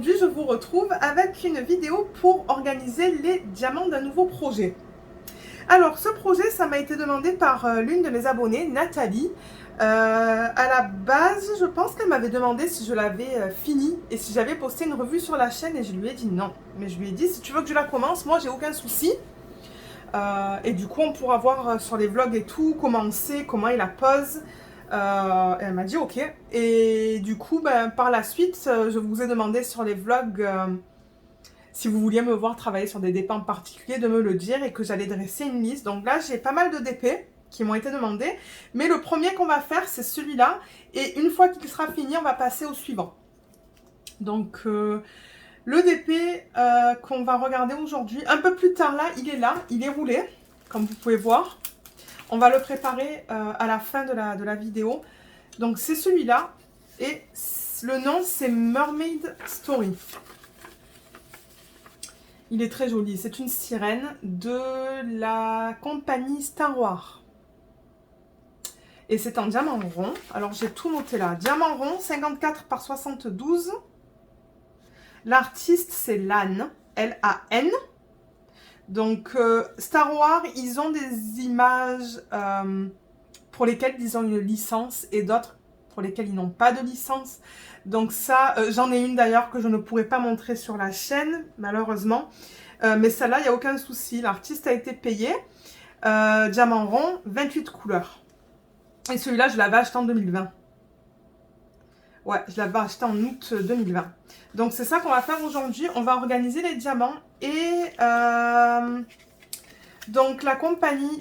aujourd'hui je vous retrouve avec une vidéo pour organiser les diamants d'un nouveau projet. Alors ce projet ça m'a été demandé par l'une de mes abonnées, Nathalie. À la base je pense qu'elle m'avait demandé si je l'avais fini et si j'avais posté une revue sur la chaîne et je lui ai dit non. Mais je lui ai dit si tu veux que je la commence, moi j'ai aucun souci. Et du coup on pourra voir sur les vlogs et tout comment c'est, comment il la pose. Elle m'a dit ok. Et du coup, par la suite, je vous ai demandé sur les vlogs si vous vouliez me voir travailler sur des DP en particulier, de me le dire et que j'allais dresser une liste. Donc là, j'ai pas mal de DP qui m'ont été demandés. Mais le premier qu'on va faire, c'est celui-là. Et une fois qu'il sera fini, on va passer au suivant. Donc le DP qu'on va regarder aujourd'hui, un peu plus tard là, il est là, il est roulé, comme vous pouvez voir. On va le préparer à la fin de la vidéo. Donc c'est celui-là. Et le nom c'est Mermaid Story. Il est très joli. C'est une sirène de la compagnie Star Wars. Et c'est en diamant rond. Alors j'ai tout noté là. Diamant rond, 54 par 72. L'artiste c'est Lan. L-A-N. Donc, Star Wars, ils ont des images pour lesquelles ils ont une licence et d'autres pour lesquelles ils n'ont pas de licence. Donc ça, j'en ai une d'ailleurs que je ne pourrais pas montrer sur la chaîne, malheureusement. Mais celle-là, il n'y a aucun souci. L'artiste a été payé. Diamant rond, 28 couleurs. Et celui-là, je l'avais acheté en 2020. Ouais, je l'avais acheté en août 2020. Donc c'est ça qu'on va faire aujourd'hui. On va organiser les diamants et donc la compagnie.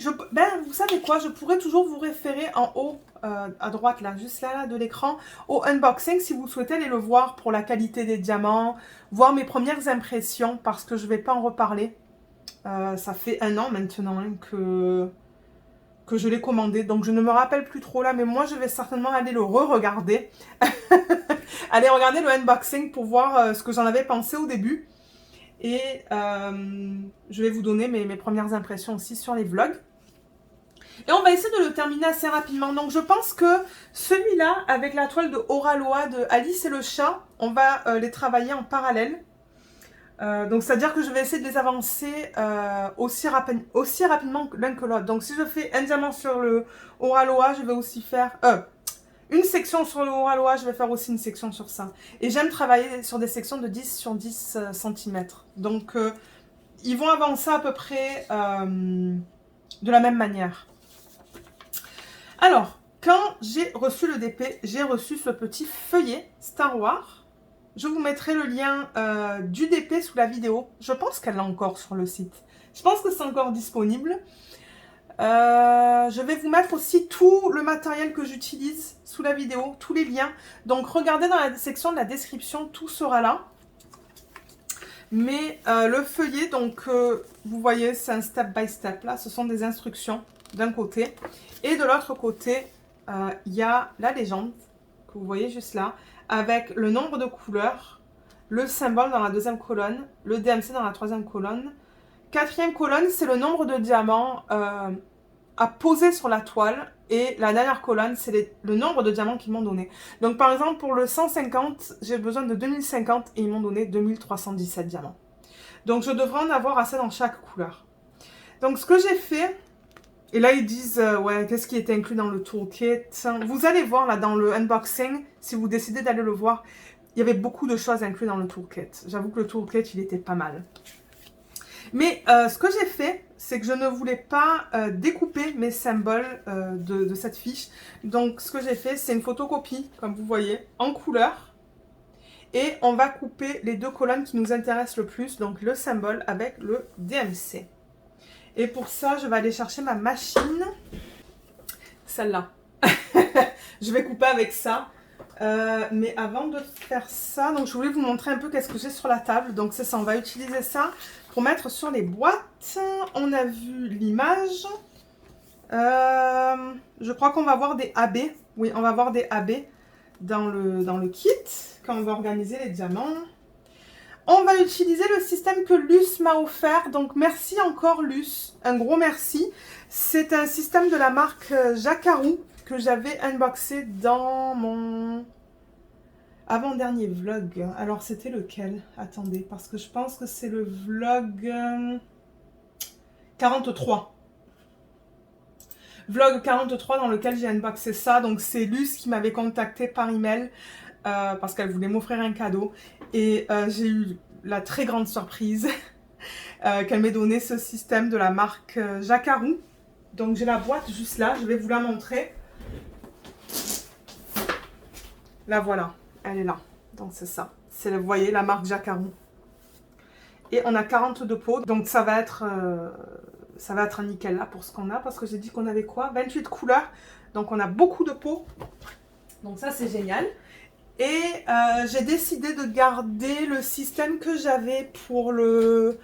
Vous savez quoi? Je pourrais toujours vous référer en haut à droite là, juste là de l'écran, au unboxing si vous souhaitez aller le voir pour la qualité des diamants, voir mes premières impressions parce que je vais pas en reparler. Ça fait 1 an maintenant hein, que je l'ai commandé, donc je ne me rappelle plus trop là, mais moi je vais certainement aller le re-regarder. Aller regarder le unboxing pour voir ce que j'en avais pensé au début. Et je vais vous donner mes premières impressions aussi sur les vlogs. Et on va essayer de le terminer assez rapidement. Donc je pense que celui-là, avec la toile de Oraloa de Alice et le chat, on va les travailler en parallèle. Donc c'est-à-dire que je vais essayer de les avancer aussi rapidement l'un que l'autre. Donc si je fais un diamant sur le Oraloa, je vais aussi faire une section sur le Oraloa, je vais faire aussi une section sur ça. Et j'aime travailler sur des sections de 10 sur 10 cm. Donc ils vont avancer à peu près de la même manière. Alors, quand j'ai reçu le DP, j'ai reçu ce petit feuillet Star Wars. Je vous mettrai le lien du DP sous la vidéo. Je pense qu'elle est encore sur le site. Je pense que c'est encore disponible. Je vais vous mettre aussi tout le matériel que j'utilise sous la vidéo, tous les liens. Donc regardez dans la section de la description, tout sera là. Mais le feuillet, donc vous voyez, c'est un step by step. Là, ce sont des instructions d'un côté. Et de l'autre côté, il y a la légende que vous voyez juste là, avec le nombre de couleurs, le symbole dans la 2e colonne, le DMC dans la 3e colonne. 4e colonne, c'est le nombre de diamants à poser sur la toile. Et la dernière colonne, c'est le nombre de diamants qu'ils m'ont donné. Donc par exemple, pour le 150, j'ai besoin de 2050 et ils m'ont donné 2317 diamants. Donc je devrais en avoir assez dans chaque couleur. Donc ce que j'ai fait, et là ils disent, ouais, qu'est-ce qui était inclus dans le toolkit? Vous allez voir là dans le unboxing, si vous décidez d'aller le voir, il y avait beaucoup de choses incluses dans le toolkit. J'avoue que le toolkit, il était pas mal. Mais ce que j'ai fait, c'est que je ne voulais pas découper mes symboles de cette fiche. Donc ce que j'ai fait, c'est une photocopie, comme vous voyez, en couleur. Et on va couper les 2 colonnes qui nous intéressent le plus, donc le symbole avec le DMC. Et pour ça, je vais aller chercher ma machine. Celle-là. Je vais couper avec ça. Mais avant de faire ça, donc je voulais vous montrer un peu qu'est-ce que j'ai sur la table. Donc c'est ça, on va utiliser ça pour mettre sur les boîtes. On a vu l'image. Je crois qu'on va voir des AB. Oui, on va voir des AB dans le kit quand on va organiser les diamants. On va utiliser le système que Luce m'a offert. Donc merci encore Luce, un gros merci. C'est un système de la marque Jacarou que j'avais unboxé dans mon avant-dernier vlog. Alors, c'était lequel? Attendez, parce que je pense que c'est le vlog 43. Vlog 43 dans lequel j'ai unboxé ça. Donc, c'est Luce qui m'avait contacté par email parce qu'elle voulait m'offrir un cadeau. Et j'ai eu la très grande surprise qu'elle m'ait donné ce système de la marque Jacquarou. Donc, j'ai la boîte juste là. Je vais vous la montrer. La voilà, elle est là. Donc c'est ça. C'est, vous voyez, la marque Jacquarou. Et on a 42 pots. Donc ça va être un nickel là pour ce qu'on a. Parce que j'ai dit qu'on avait quoi? 28 couleurs. Donc on a beaucoup de pots. Donc ça c'est génial. Et j'ai décidé de garder le système que j'avais pour le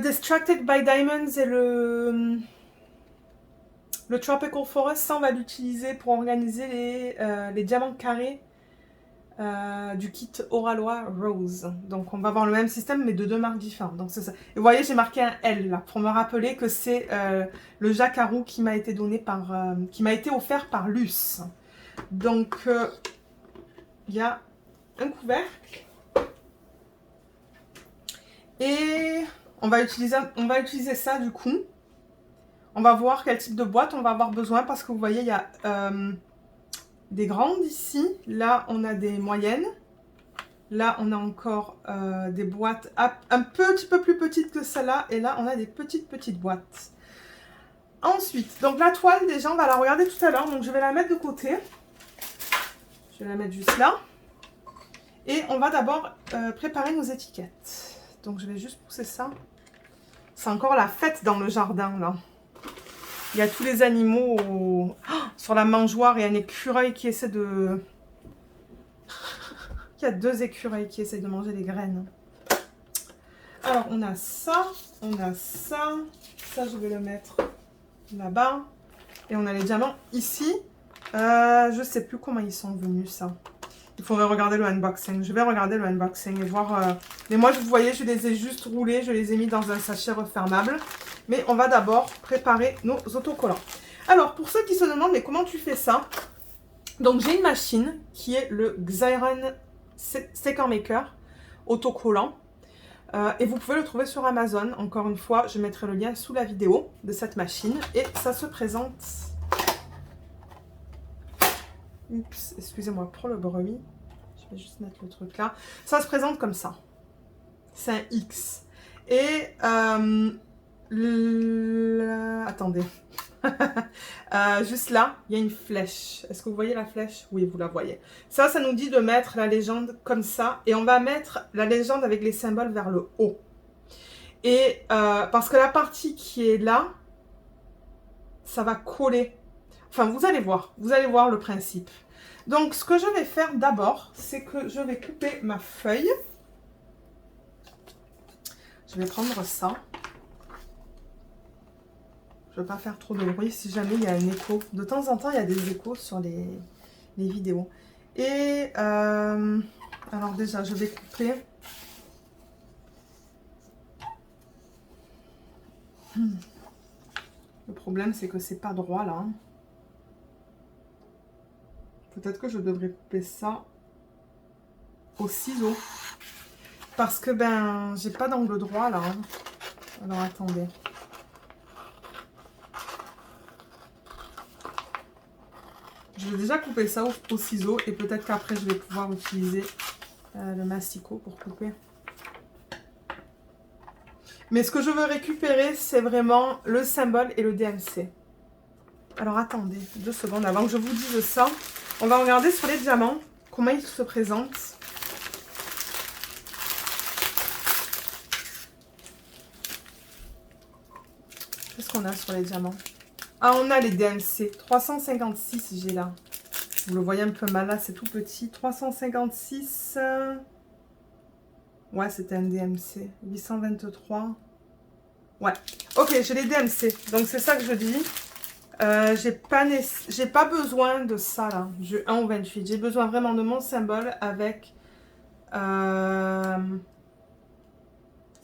Distracted by Diamonds et le Tropical Forest. Ça on va l'utiliser pour organiser les diamants carrés du kit Oralois Rose. Donc on va avoir le même système mais de deux marques différentes. Donc c'est ça. Et vous voyez, j'ai marqué un L là pour me rappeler que c'est le Jacquarou qui m'a été donné par qui m'a été offert par Luce. Donc il y a un couvercle et on va utiliser ça du coup. On va voir quel type de boîte on va avoir besoin parce que vous voyez, il y a des grandes ici. Là, on a des moyennes. Là, on a encore des boîtes un petit peu plus petites que celle-là. Et là, on a des petites boîtes. Ensuite, donc la toile, déjà, on va la regarder tout à l'heure. Donc, je vais la mettre de côté. Je vais la mettre juste là. Et on va d'abord préparer nos étiquettes. Donc, je vais juste pousser ça. C'est encore la fête dans le jardin, là. Il y a tous les animaux sur la mangeoire et un écureuil qui essaie de... Il y a deux écureuils qui essaient de manger les graines. Alors, on a ça, on a ça. Ça, je vais le mettre là-bas. Et on a les diamants ici. Je ne sais plus comment ils sont venus, ça. Il faudrait regarder le unboxing. Je vais regarder le unboxing et voir... Mais moi, vous voyez, je les ai juste roulés. Je les ai mis dans un sachet refermable. Mais on va d'abord préparer nos autocollants. Alors, pour ceux qui se demandent, mais comment tu fais ça? Donc, j'ai une machine qui est le Xyron Sticker Maker autocollant. Et vous pouvez le trouver sur Amazon. Encore une fois, je mettrai le lien sous la vidéo de cette machine. Et ça se présente... Oups, excusez-moi pour le bruit. Je vais juste mettre le truc là. Ça se présente comme ça. C'est un X. Et... Attendez. Juste là, il y a une flèche. Est-ce que vous voyez la flèche? Oui, vous la voyez. Ça nous dit de mettre la légende comme ça. Et on va mettre la légende avec les symboles vers le haut. Et parce que la partie qui est là, ça va coller. Enfin, vous allez voir le principe. Donc, ce que je vais faire d'abord, c'est que je vais couper ma feuille. Je vais prendre ça. Je ne veux pas faire trop de bruit si jamais il y a un écho. De temps en temps, il y a des échos sur les vidéos. Et alors déjà, je vais couper. Le problème, c'est que c'est pas droit là. Peut-être que je devrais couper ça au ciseau. Parce que ben, j'ai pas d'angle droit là. Alors attendez. Je vais déjà couper ça au ciseau et peut-être qu'après je vais pouvoir utiliser le masticot pour couper. Mais ce que je veux récupérer, c'est vraiment le symbole et le DMC. Alors attendez 2 secondes avant que je vous dise ça. On va regarder sur les diamants comment ils se présentent. Qu'est-ce qu'on a sur les diamants? Ah, on a les DMC. 356, j'ai là. Vous le voyez un peu mal là, c'est tout petit. 356. Ouais, c'était un DMC. 823. Ouais. Ok, j'ai les DMC. Donc, c'est ça que je dis. J'ai pas besoin de ça là. Je 1 au 28. J'ai besoin vraiment de mon symbole avec le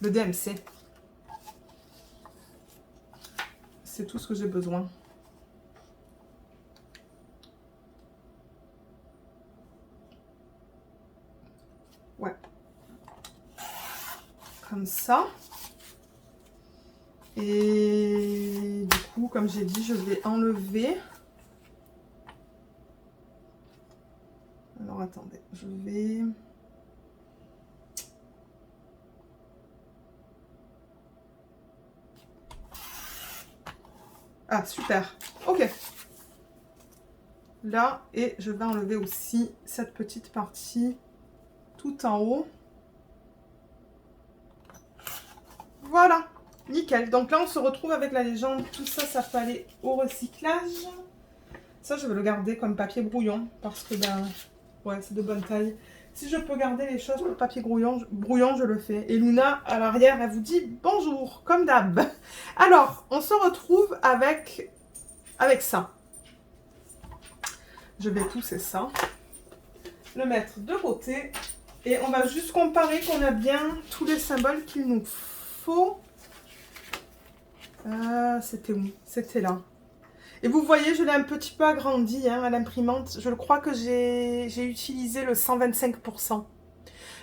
DMC. C'est tout ce que j'ai besoin. ça. Et du coup, comme j'ai dit, je vais enlever. Alors, attendez, je vais... Ah, super. Ok. Là, et je vais enlever aussi cette petite partie tout en haut. Voilà, nickel. Donc là, on se retrouve avec la légende. Tout ça, ça peut aller au recyclage. Ça, je vais le garder comme papier brouillon parce que, ben, ouais, c'est de bonne taille. Si je peux garder les choses pour papier brouillon, je le fais. Et Luna, à l'arrière, elle vous dit bonjour, comme d'hab. Alors, on se retrouve avec ça. Je vais pousser ça, le mettre de côté. Et on va juste comparer qu'on a bien tous les symboles qu'il nous faut. C'était où? C'était là. Et vous voyez, je l'ai un petit peu agrandi hein, à l'imprimante. Je crois que j'ai utilisé le 125%.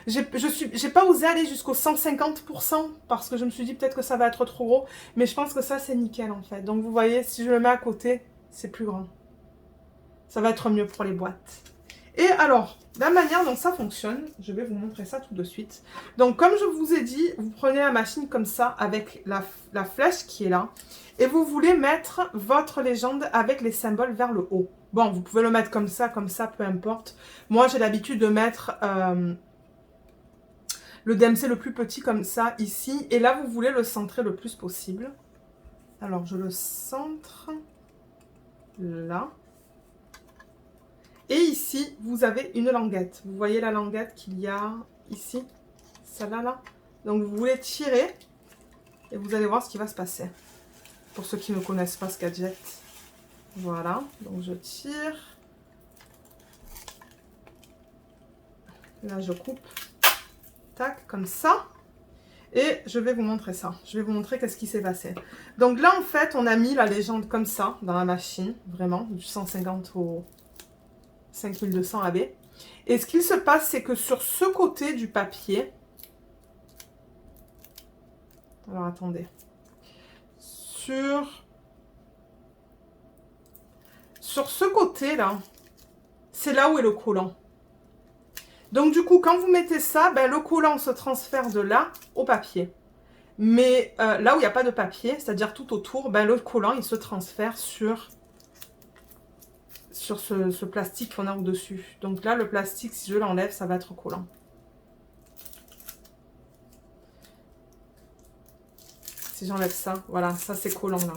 J'ai pas osé aller jusqu'au 150% parce que je me suis dit peut-être que ça va être trop gros. Mais je pense que ça, c'est nickel en fait. Donc vous voyez, si je le mets à côté, c'est plus grand. Ça va être mieux pour les boîtes. Et alors, la manière dont ça fonctionne, je vais vous montrer ça tout de suite. Donc, comme je vous ai dit, vous prenez la machine comme ça, avec la flèche qui est là. Et vous voulez mettre votre légende avec les symboles vers le haut. Bon, vous pouvez le mettre comme ça, peu importe. Moi, j'ai l'habitude de mettre le DMC le plus petit comme ça, ici. Et là, vous voulez le centrer le plus possible. Alors, je le centre là. Et ici, vous avez une languette. Vous voyez la languette qu'il y a ici, celle-là, là. Donc, vous voulez tirer et vous allez voir ce qui va se passer. Pour ceux qui ne connaissent pas ce gadget. Voilà, donc je tire. Là, je coupe. Tac, comme ça. Et je vais vous montrer ça. Je vais vous montrer qu'est-ce qui s'est passé. Donc là, en fait, on a mis la légende comme ça dans la machine. Vraiment, du 150 au 5200 AB. Et ce qu'il se passe, c'est que sur ce côté du papier... Alors, attendez. Sur ce côté-là, c'est là où est le collant. Donc, du coup, quand vous mettez ça, ben, le collant se transfère de là au papier. Mais là où il n'y a pas de papier, c'est-à-dire tout autour, ben, le collant, il se transfère sur ce plastique qu'on a au-dessus. Donc là, le plastique, si je l'enlève, ça va être collant. Si j'enlève ça, voilà, ça c'est collant là.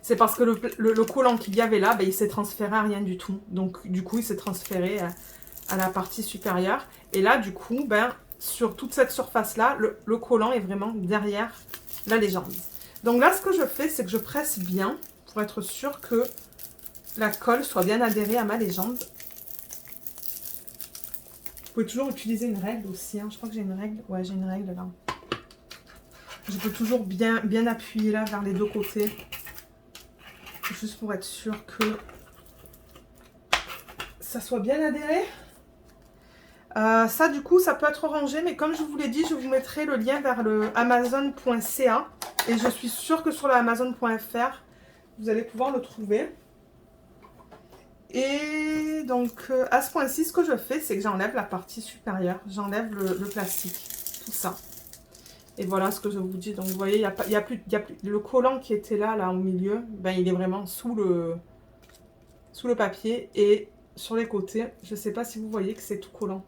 C'est parce que le collant qu'il y avait là, ben, il s'est transféré à rien du tout. Donc du coup, il s'est transféré à la partie supérieure. Et là, du coup, ben, sur toute cette surface-là, le collant est vraiment derrière la légende. Donc là, ce que je fais, c'est que je presse bien pour être sûr que la colle soit bien adhérée à ma légende. Vous pouvez toujours utiliser une règle aussi. Hein. Je crois que j'ai une règle. Ouais, j'ai une règle là. Je peux toujours bien appuyer là vers les deux côtés. Juste pour être sûr que ça soit bien adhéré. Ça, du coup, ça peut être rangé. Mais comme je vous l'ai dit, je vous mettrai le lien vers le amazon.ca. Et je suis sûre que sur le amazon.fr, vous allez pouvoir le trouver. Et donc, à ce point-ci, ce que je fais, c'est que j'enlève la partie supérieure. J'enlève le plastique. Tout ça. Et voilà ce que je vous dis. Donc, vous voyez, il y a plus le collant qui était là au milieu. Ben, il est vraiment sous le papier. Et sur les côtés, je ne sais pas si vous voyez que c'est tout collant.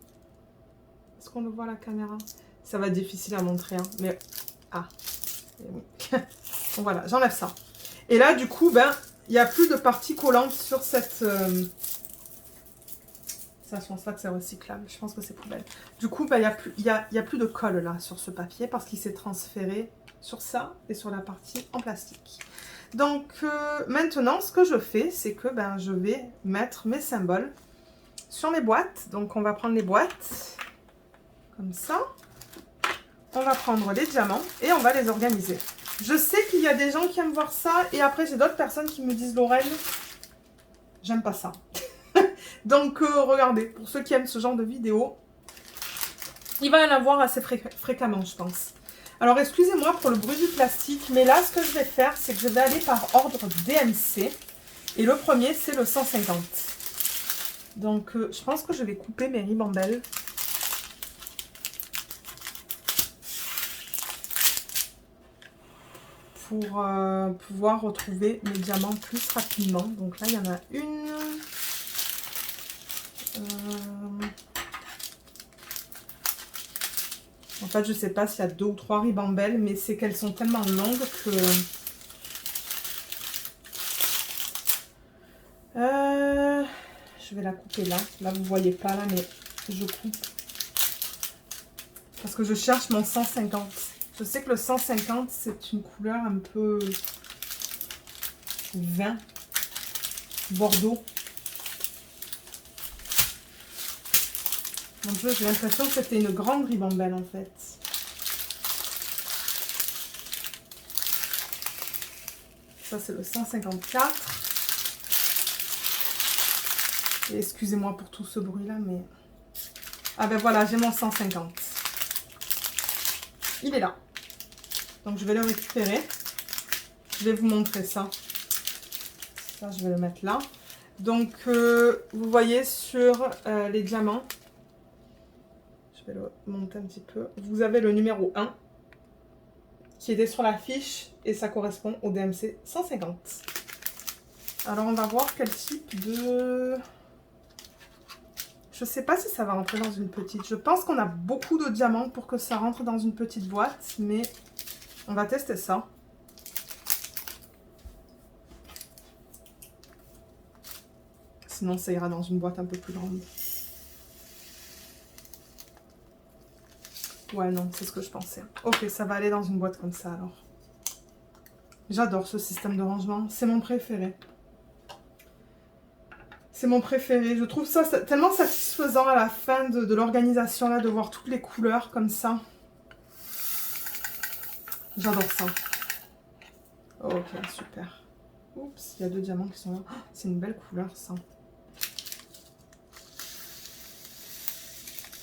Est-ce qu'on le voit à la caméra? Ça va être difficile à montrer. Hein, mais, ah. Oui. Donc, voilà, j'enlève ça. Et là, du coup, ben... il n'y a plus de partie collante sur cette... Ça, je pense pas que c'est recyclable. Je pense que c'est poubelle. Du coup, bah, il y a plus de colle là sur ce papier parce qu'il s'est transféré sur ça et sur la partie en plastique. Donc, maintenant, ce que je fais, c'est que ben, je vais mettre mes symboles sur mes boîtes. Donc, on va prendre les boîtes comme ça. On va prendre les diamants et on va les organiser. Je sais qu'il y a des gens qui aiment voir ça et après j'ai d'autres personnes qui me disent Lorraine, j'aime pas ça. Donc regardez, pour ceux qui aiment ce genre de vidéo, il va y en avoir assez fréquemment je pense. Alors, excusez-moi pour le bruit du plastique, mais là, ce que je vais faire, c'est que je vais aller par ordre DMC. Et le premier, c'est le 150. Donc, je pense que je vais couper mes ribambelles. Pour pouvoir retrouver mes diamants plus rapidement. Donc là, il y en a une. En fait, je ne sais pas s'il y a 2 ou 3 ribambelles, mais c'est qu'elles sont tellement longues que... je vais la couper là. Là, vous ne voyez pas là, mais je coupe. Parce que je cherche mon 150. Je sais que le 150, c'est une couleur un peu vin, bordeaux. Mon Dieu, j'ai l'impression que c'était une grande ribambelle en fait. Ça, c'est le 154. Et excusez-moi pour tout ce bruit-là, mais... Ah ben voilà, j'ai mon 150. Il est là. Donc, je vais le récupérer. Je vais vous montrer ça. Ça, je vais le mettre là. Donc, vous voyez sur les diamants, je vais le monter un petit peu. Vous avez le numéro 1 qui était sur la fiche et ça correspond au DMC 150. Alors, on va voir quel type de... Je ne sais pas si ça va rentrer dans une petite. Je pense qu'on a beaucoup de diamants pour que ça rentre dans une petite boîte, mais on va tester ça. Sinon, ça ira dans une boîte un peu plus grande. Ouais, non, c'est ce que je pensais. Ok, ça va aller dans une boîte comme ça, alors. J'adore ce système de rangement. C'est mon préféré. C'est mon préféré. Je trouve ça tellement satisfaisant à la fin de l'organisation, là, de voir toutes les couleurs comme ça. J'adore ça. Ok, super. Oups, il y a 2 diamants qui sont là. Oh, c'est une belle couleur, ça.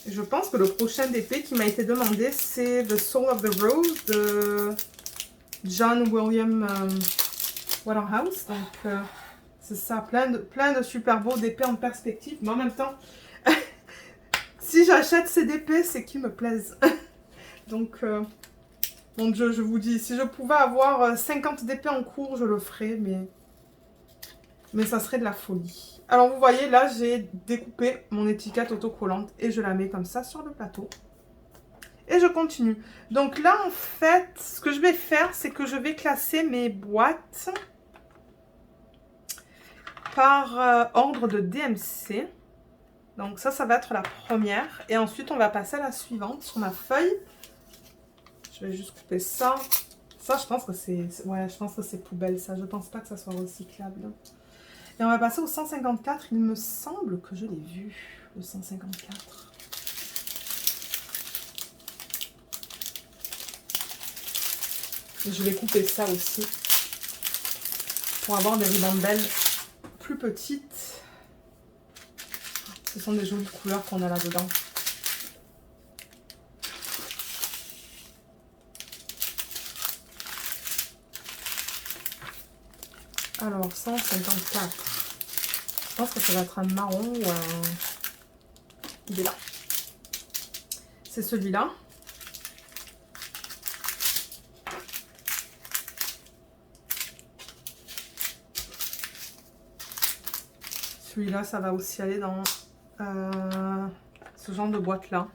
Et je pense que le prochain DP qui m'a été demandé, c'est The Soul of the Rose de John William Waterhouse. Donc, c'est ça, plein de super beaux DP en perspective. Mais en même temps, si j'achète ces DP, c'est qu'ils me plaisent. Donc, mon Dieu, je vous dis, si je pouvais avoir 50 DP en cours, je le ferais, mais ça serait de la folie. Alors, vous voyez, là, j'ai découpé mon étiquette autocollante et je la mets comme ça sur le plateau. Et je continue. Donc là, en fait, ce que je vais faire, c'est que je vais classer mes boîtes par ordre de DMC. Donc ça va être la première. Et ensuite, on va passer à la suivante sur ma feuille. Je vais juste couper ça. Ça, je pense que c'est... Ouais, je pense que c'est poubelle, ça. Je pense pas que ça soit recyclable. Et on va passer au 154. Il me semble que je l'ai vu, le 154. Et je vais couper ça aussi. Pour avoir des ribambelles plus petites. Ce sont des jolies couleurs qu'on a là-dedans. Alors, 154. Je pense que ça va être un marron ou un... Il est là. C'est celui-là. Celui-là, ça va aussi aller dans ce genre de boîte-là.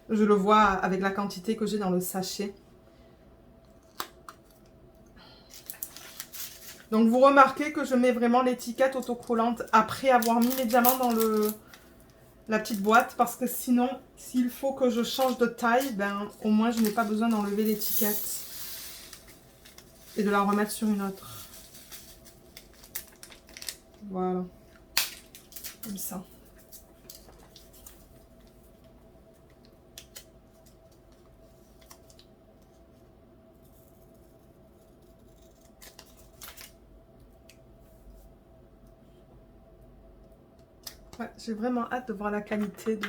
Je le vois avec la quantité que j'ai dans le sachet. Donc, vous remarquez que je mets vraiment l'étiquette autocollante après avoir mis mes diamants dans la petite boîte. Parce que sinon, s'il faut que je change de taille, ben, au moins, je n'ai pas besoin d'enlever l'étiquette et de la remettre sur une autre. Voilà. Comme ça. Ouais, j'ai vraiment hâte de voir la qualité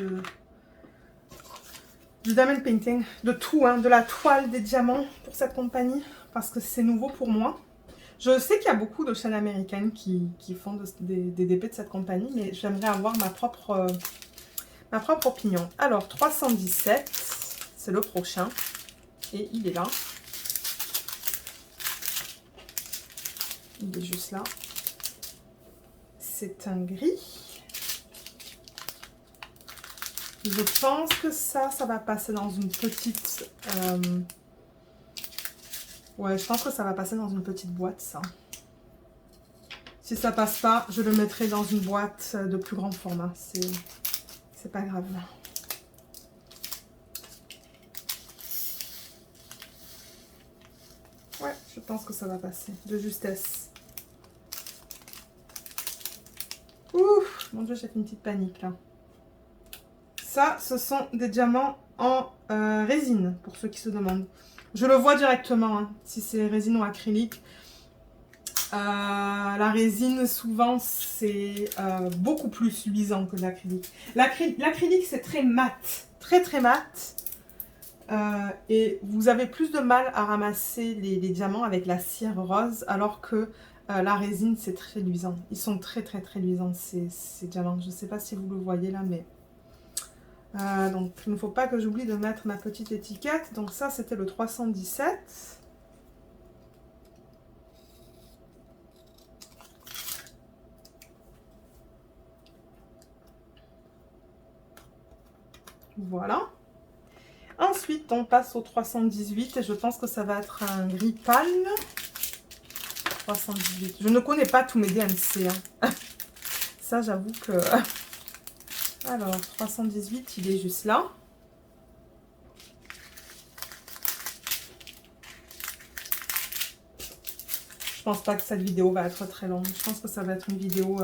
du diamond painting, de tout, hein, de la toile, des diamants pour cette compagnie, parce que c'est nouveau pour moi. Je sais qu'il y a beaucoup de chaînes américaines qui font des DP de cette compagnie, mais j'aimerais avoir ma propre opinion. Alors, 317, c'est le prochain, et il est là. Il est juste là. C'est un gris. Je pense que ça va passer dans une petite... Ouais, je pense que ça va passer dans une petite boîte, ça. Si ça passe pas, je le mettrai dans une boîte de plus grand format. C'est pas grave. Ouais, je pense que ça va passer. De justesse. Ouf, mon Dieu, j'ai fait une petite panique, là. Ça, ce sont des diamants en résine, pour ceux qui se demandent. Je le vois directement, hein, si c'est résine ou acrylique. La résine, souvent, c'est beaucoup plus luisant que l'acrylique. L'acrylique, c'est très mat, très mat. Et vous avez plus de mal à ramasser les diamants avec la cire rose, alors que la résine, c'est très luisant. Ils sont très luisants, ces diamants. Je ne sais pas si vous le voyez là, mais... donc, il ne faut pas que j'oublie de mettre ma petite étiquette. Donc ça, c'était le 317. Voilà. Ensuite, on passe au 318 et je pense que ça va être un gris pâle. 318. Je ne connais pas tous mes DMC. Hein. Ça, j'avoue que... Alors, 318, il est juste là. Je pense pas que cette vidéo va être très longue. Je pense que ça va être une vidéo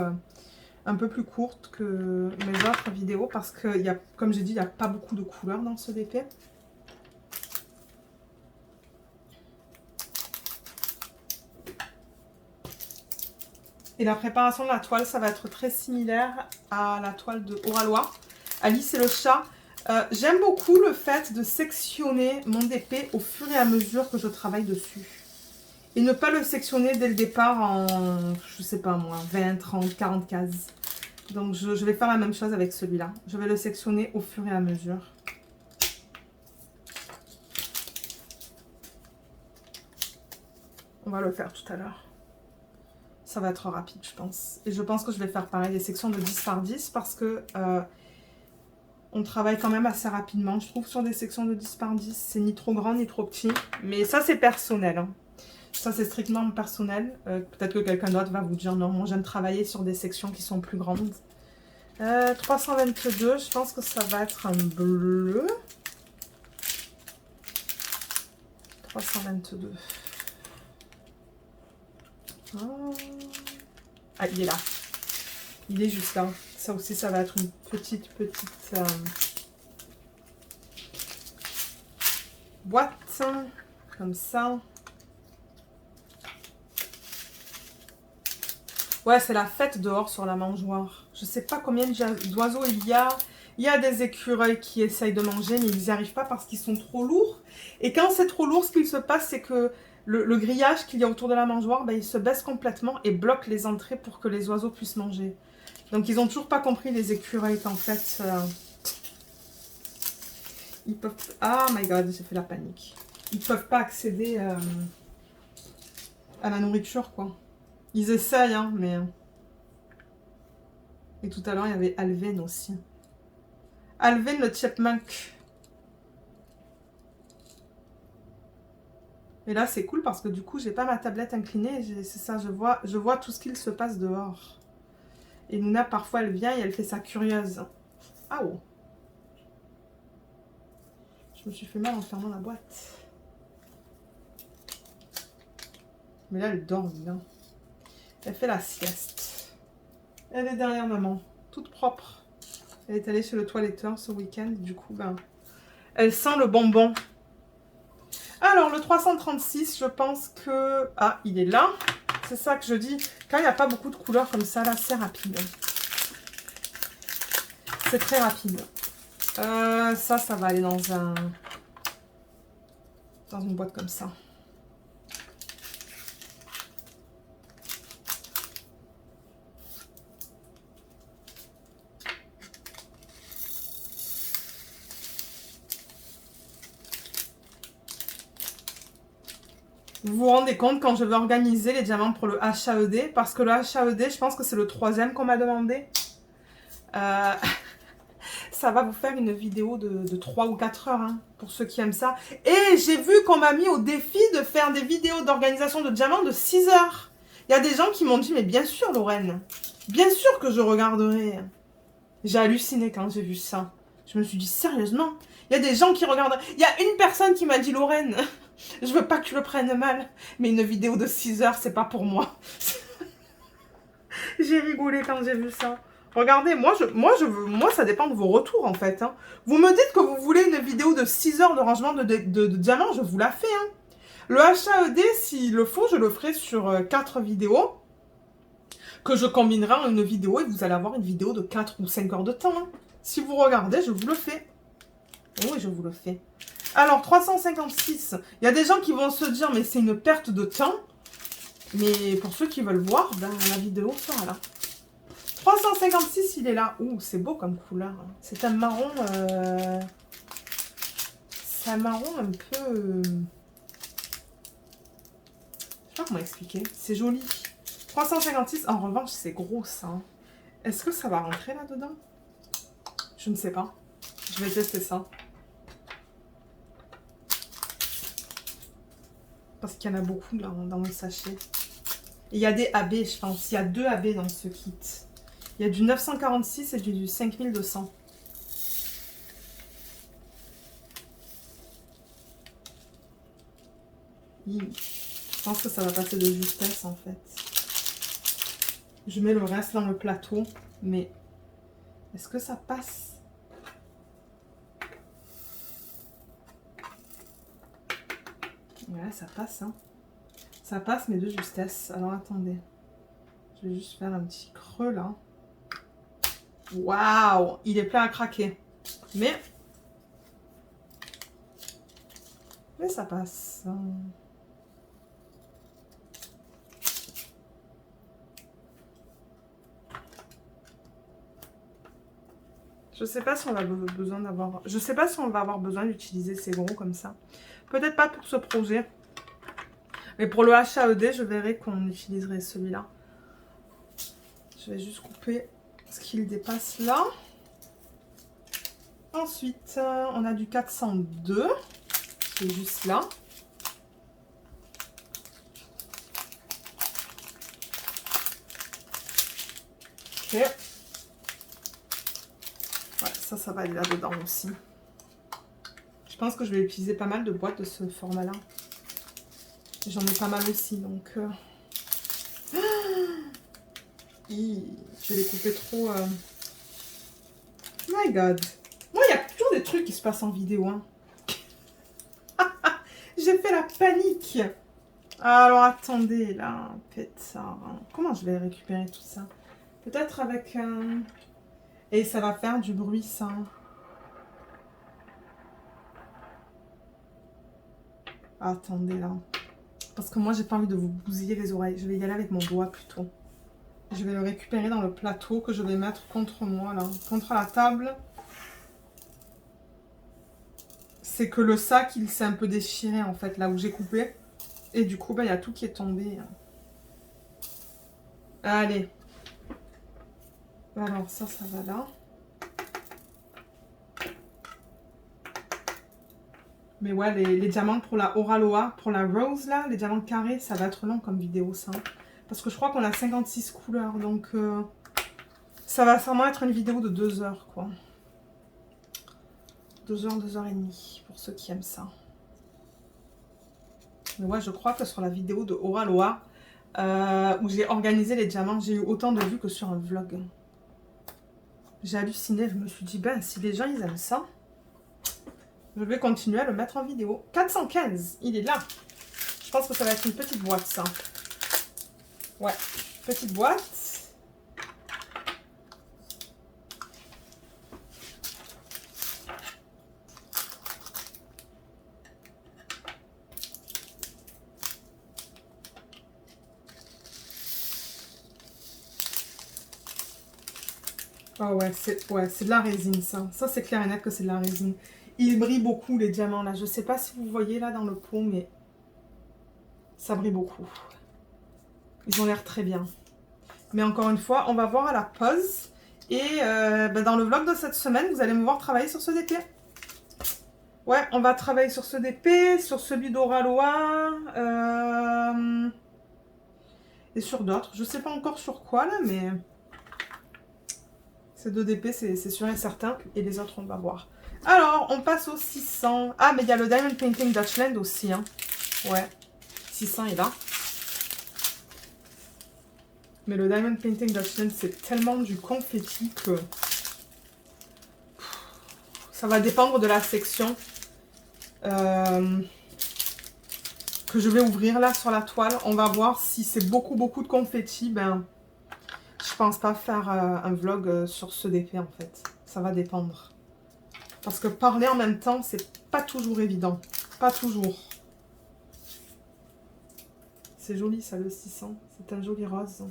un peu plus courte que mes autres vidéos parce que, comme j'ai dit, il n'y a pas beaucoup de couleurs dans ce DP. Et la préparation de la toile, ça va être très similaire à la toile de Oralois. Alice et le chat. J'aime beaucoup le fait de sectionner mon DP au fur et à mesure que je travaille dessus. Et ne pas le sectionner dès le départ en, je sais pas moi, 20, 30, 40 cases. Donc je vais faire la même chose avec celui-là. Je vais le sectionner au fur et à mesure. On va le faire tout à l'heure. Ça va être rapide, je pense. Et je pense que je vais faire pareil, des sections de 10 par 10 parce que on travaille quand même assez rapidement, je trouve, sur des sections de 10 par 10. C'est ni trop grand ni trop petit. Mais ça, c'est personnel. Hein. Ça, c'est strictement personnel. Peut-être que quelqu'un d'autre va vous dire non, moi, j'aime travailler sur des sections qui sont plus grandes. 322, je pense que ça va être un bleu. 322. Ah, il est là. Il est juste là. Ça aussi, ça va être une petite boîte. Comme ça. Ouais, c'est la fête dehors sur la mangeoire. Je sais pas combien d'oiseaux il y a. Il y a des écureuils qui essayent de manger, mais ils n'y arrivent pas parce qu'ils sont trop lourds. Et quand c'est trop lourd, ce qu'il se passe, c'est que le grillage qu'il y a autour de la mangeoire, ben, il se baisse complètement et bloque les entrées pour que les oiseaux puissent manger. Donc, ils n'ont toujours pas compris, les écureuils, qu'en fait, ils peuvent... Ah my god, j'ai fait la panique. Ils ne peuvent pas accéder à la nourriture, quoi. Ils essayent, hein, mais... Et tout à l'heure, il y avait Alvin aussi. Alvin, le chipmunk. Et là, c'est cool parce que du coup, j'ai pas ma tablette inclinée. C'est ça, je vois tout ce qu'il se passe dehors. Et Nuna, parfois, elle vient et elle fait sa curieuse. Ah oh. Je me suis fait mal en fermant la boîte. Mais là, elle dort bien. Elle fait la sieste. Elle est derrière maman, toute propre. Elle est allée chez le toiletteur ce week-end. Du coup, ben, elle sent le bonbon. Alors, le 336, je pense que... Ah, il est là. C'est ça que je dis. Quand il n'y a pas beaucoup de couleurs comme ça, là, c'est rapide. C'est très rapide. Ça va aller dans une boîte comme ça. Vous vous rendez compte quand je vais organiser les diamants pour le HAED? Parce que le HAED, je pense que c'est le 3e qu'on m'a demandé. Ça va vous faire une vidéo de 3 ou 4 heures, hein, pour ceux qui aiment ça. Et j'ai vu qu'on m'a mis au défi de faire des vidéos d'organisation de diamants de 6 heures. Il y a des gens qui m'ont dit, mais bien sûr, Lorraine, bien sûr que je regarderai. J'ai halluciné quand j'ai vu ça. Je me suis dit, sérieusement, il y a des gens qui regardent. Il y a une personne qui m'a dit, Lorraine, je veux pas que tu le prennes mal, mais une vidéo de 6 heures, c'est pas pour moi. J'ai rigolé quand j'ai vu ça. Regardez, moi, ça dépend de vos retours, en fait. Hein. Vous me dites que vous voulez une vidéo de 6 heures de rangement de diamants, je vous la fais. Hein. Le HAED, s'il le faut, je le ferai sur 4 vidéos, que je combinerai en une vidéo, et vous allez avoir une vidéo de 4 ou 5 heures de temps. Hein. Si vous regardez, je vous le fais. Oui, je vous le fais. Alors, 356. Il y a des gens qui vont se dire, mais c'est une perte de temps. Mais pour ceux qui veulent voir, ben, la vidéo sera là. 356, il est là. Ouh, c'est beau comme couleur. C'est un marron... C'est un marron un peu... Je sais pas comment expliquer. C'est joli. 356, en revanche, c'est gros, ça. Est-ce que ça va rentrer là-dedans? Je ne sais pas. Je vais tester ça. Parce qu'il y en a beaucoup là, dans le sachet. Et il y a des AB, je pense. Il y a 2 AB dans ce kit. Il y a du 946 et du 5200. Je pense que ça va passer de justesse en fait. Je mets le reste dans le plateau. Mais est-ce que ça passe? Ouais, ça passe. Hein. Ça passe, mais de justesse. Alors attendez. Je vais juste faire un petit creux là. Waouh! Il est plein à craquer. Mais ça passe. Je sais pas si on va besoin d'avoir... Je sais pas si on va avoir besoin d'utiliser ces gros comme ça. Peut-être pas pour ce projet. Mais pour le HAED, je verrai qu'on utiliserait celui-là. Je vais juste couper ce qu'il dépasse là. Ensuite, on a du 402. Qui est juste là. Ok. Ouais, ça va aller là-dedans aussi. Je pense que je vais utiliser pas mal de boîtes de ce format-là. J'en ai pas mal aussi, donc... Je vais les couper trop... My God. Moi, il y a toujours des trucs qui se passent en vidéo. Hein. J'ai fait la panique. Alors, attendez, là, pétard. Comment je vais récupérer tout ça? Peut-être avec un... Et ça va faire du bruit, ça. Attendez, là. Parce que moi, j'ai pas envie de vous bousiller les oreilles. Je vais y aller avec mon doigt, plutôt. Je vais le récupérer dans le plateau que je vais mettre contre moi, là. Contre la table. C'est que le sac, il s'est un peu déchiré, en fait, là où j'ai coupé. Et du coup, il y a tout qui est tombé. Allez. Alors, ça va là. Mais ouais, les diamants pour la Oraloa, pour la Rose, là, les diamants carrés, ça va être long comme vidéo, ça. Parce que je crois qu'on a 56 couleurs, donc ça va sûrement être une vidéo de 2 heures, quoi. 2 heures, 2 heures et demie, pour ceux qui aiment ça. Mais ouais, je crois que sur la vidéo de Oraloa, où j'ai organisé les diamants, j'ai eu autant de vues que sur un vlog. J'ai halluciné, je me suis dit, ben, si les gens, ils aiment ça, je vais continuer à le mettre en vidéo. 415, il est là. Je pense que ça va être une petite boîte, ça. Ouais, petite boîte. Ah ouais, c'est de la résine ça. Ça c'est clair et net que c'est de la résine. Il brille beaucoup les diamants là. Je sais pas si vous voyez là dans le pot, mais ça brille beaucoup. Ils ont l'air très bien. Mais encore une fois, on va voir à la pause. Et dans le vlog de cette semaine, vous allez me voir travailler sur ce DP. Ouais, on va travailler sur ce DP, sur celui d'Oraloa. Et sur d'autres. Je sais pas encore sur quoi là, mais... Ces deux DP, c'est sûr et certain. Et les autres, on va voir. Alors, on passe au 600. Ah, mais il y a le Diamond Painting Dutchland aussi. Hein. Ouais. 600 est là. Mais le Diamond Painting Dutchland, c'est tellement du confetti que... Ça va dépendre de la section que je vais ouvrir là sur la toile. On va voir si c'est beaucoup de confetti. Ben, je pense pas faire un vlog sur ce DP en fait. Ça va dépendre. Parce que parler en même temps, c'est pas toujours évident. Pas toujours. C'est joli ça le 600. C'est un joli rose.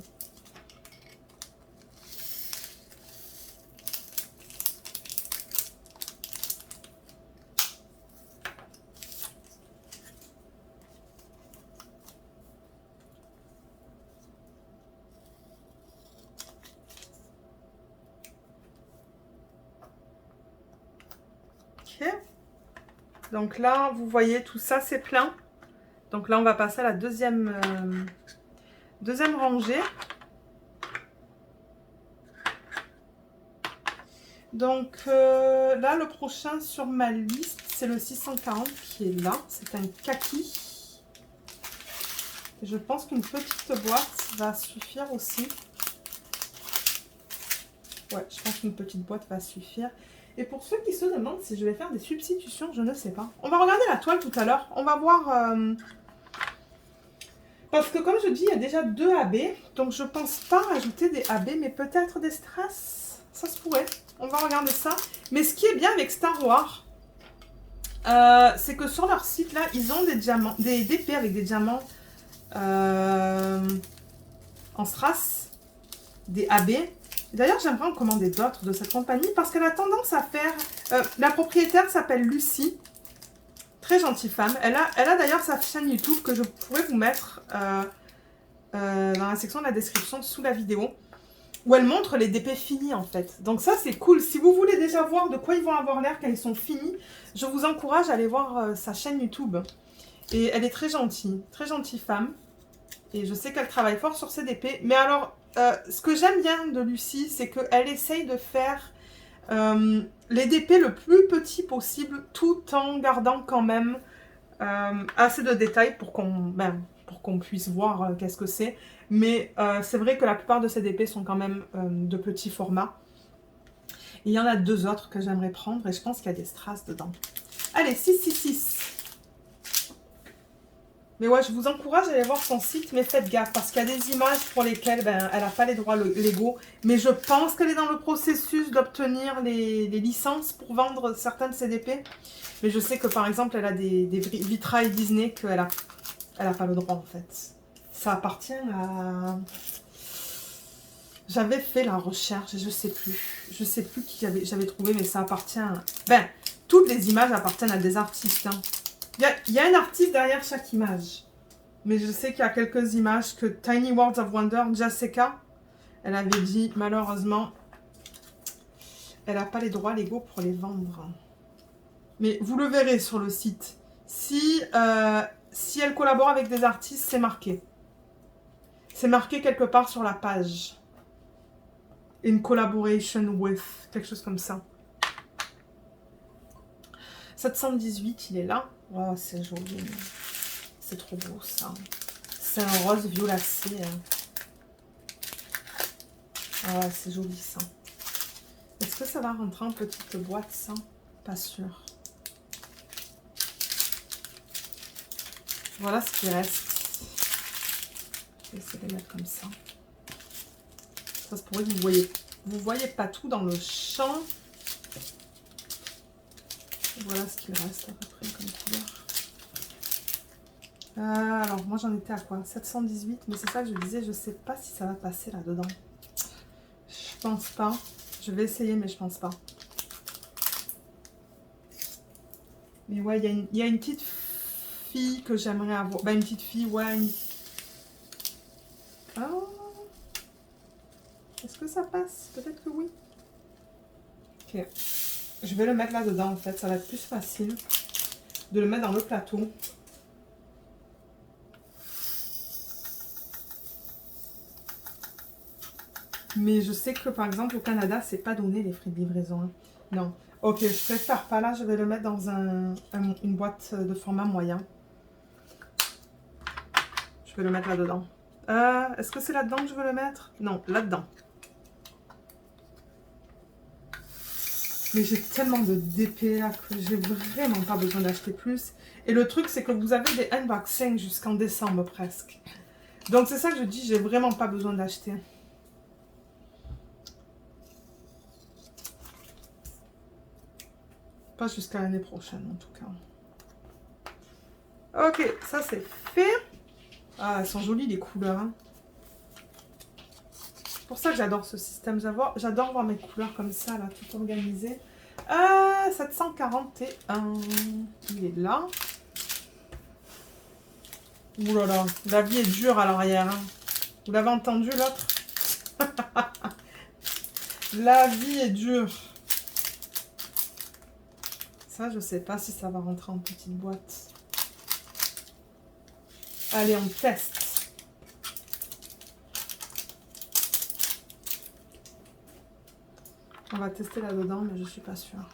Ok. Donc là, vous voyez, tout ça, c'est plein. Donc là, on va passer à la deuxième rangée. Donc là, le prochain sur ma liste, c'est le 640 qui est là. C'est un kaki. Et je pense qu'une petite boîte va suffire aussi. Ouais, je pense qu'une petite boîte va suffire. Et pour ceux qui se demandent si je vais faire des substitutions, je ne sais pas. On va regarder la toile tout à l'heure. On va voir... Parce que comme je dis, il y a déjà 2 AB. Donc je pense pas rajouter des AB, mais peut-être des strass. Ça se pourrait. On va regarder ça. Mais ce qui est bien avec Star Wars, c'est que sur leur site, là, ils ont des diamants, des DP avec des diamants en strass, des AB. D'ailleurs, j'aimerais en commander d'autres de cette compagnie parce qu'elle a tendance à faire... la propriétaire s'appelle Lucie. Très gentille femme. Elle a d'ailleurs sa chaîne YouTube que je pourrais vous mettre dans la section de la description sous la vidéo. Où elle montre les DP finis en fait. Donc ça c'est cool. Si vous voulez déjà voir de quoi ils vont avoir l'air quand ils sont finis, je vous encourage à aller voir sa chaîne YouTube. Et elle est très gentille femme. Et je sais qu'elle travaille fort sur ses DP. Mais alors, ce que j'aime bien de Lucie, c'est qu'elle essaye de faire les DP le plus petit possible, tout en gardant quand même assez de détails pour qu'on puisse voir qu'est-ce que c'est. Mais c'est vrai que la plupart de ces DP sont quand même de petits formats. Et il y en a 2 autres que j'aimerais prendre et je pense qu'il y a des strass dedans. Allez, 666. Mais ouais, je vous encourage à aller voir son site, mais faites gaffe parce qu'il y a des images pour lesquelles elle n'a pas les droits légaux. Mais je pense qu'elle est dans le processus d'obtenir les licences pour vendre certaines CDP. Mais je sais que par exemple, elle a des vitrails Disney qu'elle a pas le droit en fait. Ça appartient à... J'avais fait la recherche et je sais plus. Je sais plus qui j'avais trouvé, mais ça appartient... Ben, toutes les images appartiennent à des artistes. Hein. Il y a un artiste derrière chaque image. Mais je sais qu'il y a quelques images que Tiny Worlds of Wonder, Jessica, elle avait dit, malheureusement, elle n'a pas les droits légaux pour les vendre. Mais vous le verrez sur le site. Si elle collabore avec des artistes, c'est marqué. C'est marqué quelque part sur la page. In collaboration with, quelque chose comme ça. 718, il est là. Oh, c'est joli. C'est trop beau, ça. C'est un rose violacé. Ah ouais, c'est joli, ça. Est-ce que ça va rentrer en petite boîte, ça? Pas sûr. Voilà ce qui reste. Je vais essayer de les mettre comme ça. Ça se pourrait que vous voyez pas tout dans le champ. Voilà ce qu'il reste à peu près comme couleur. Alors moi j'en étais à quoi? 718, mais c'est ça que je disais, je sais pas si ça va passer là-dedans. Je pense pas. Je vais essayer, mais je pense pas. Mais ouais, il y a une petite fille que j'aimerais avoir. Bah, une petite fille, ouais. Oh. Est-ce que ça passe? Peut-être que oui. Ok. Je vais le mettre là-dedans, en fait. Ça va être plus facile de le mettre dans le plateau. Mais je sais que, par exemple, au Canada, c'est pas donné les frais de livraison. Hein. Non. Ok, je préfère pas là. Je vais le mettre dans une boîte de format moyen. Je vais le mettre là-dedans. Est-ce que c'est là-dedans que je veux le mettre? Non, là-dedans. Mais j'ai tellement de DP là que j'ai vraiment pas besoin d'acheter plus. Et le truc, c'est que vous avez des unboxings jusqu'en décembre presque. Donc c'est ça que je dis, j'ai vraiment pas besoin d'acheter. Pas jusqu'à l'année prochaine en tout cas. Ok, ça c'est fait. Ah, elles sont jolies les couleurs. Hein. C'est pour ça que j'adore ce système. J'adore voir mes couleurs comme ça, là, tout organisé. 741. Il est là. Ouh là là, la vie est dure à l'arrière. Hein. Vous l'avez entendu l'autre? La vie est dure. Ça, je sais pas si ça va rentrer en petite boîte. Allez, on teste. On va tester là-dedans, mais je suis pas sûre.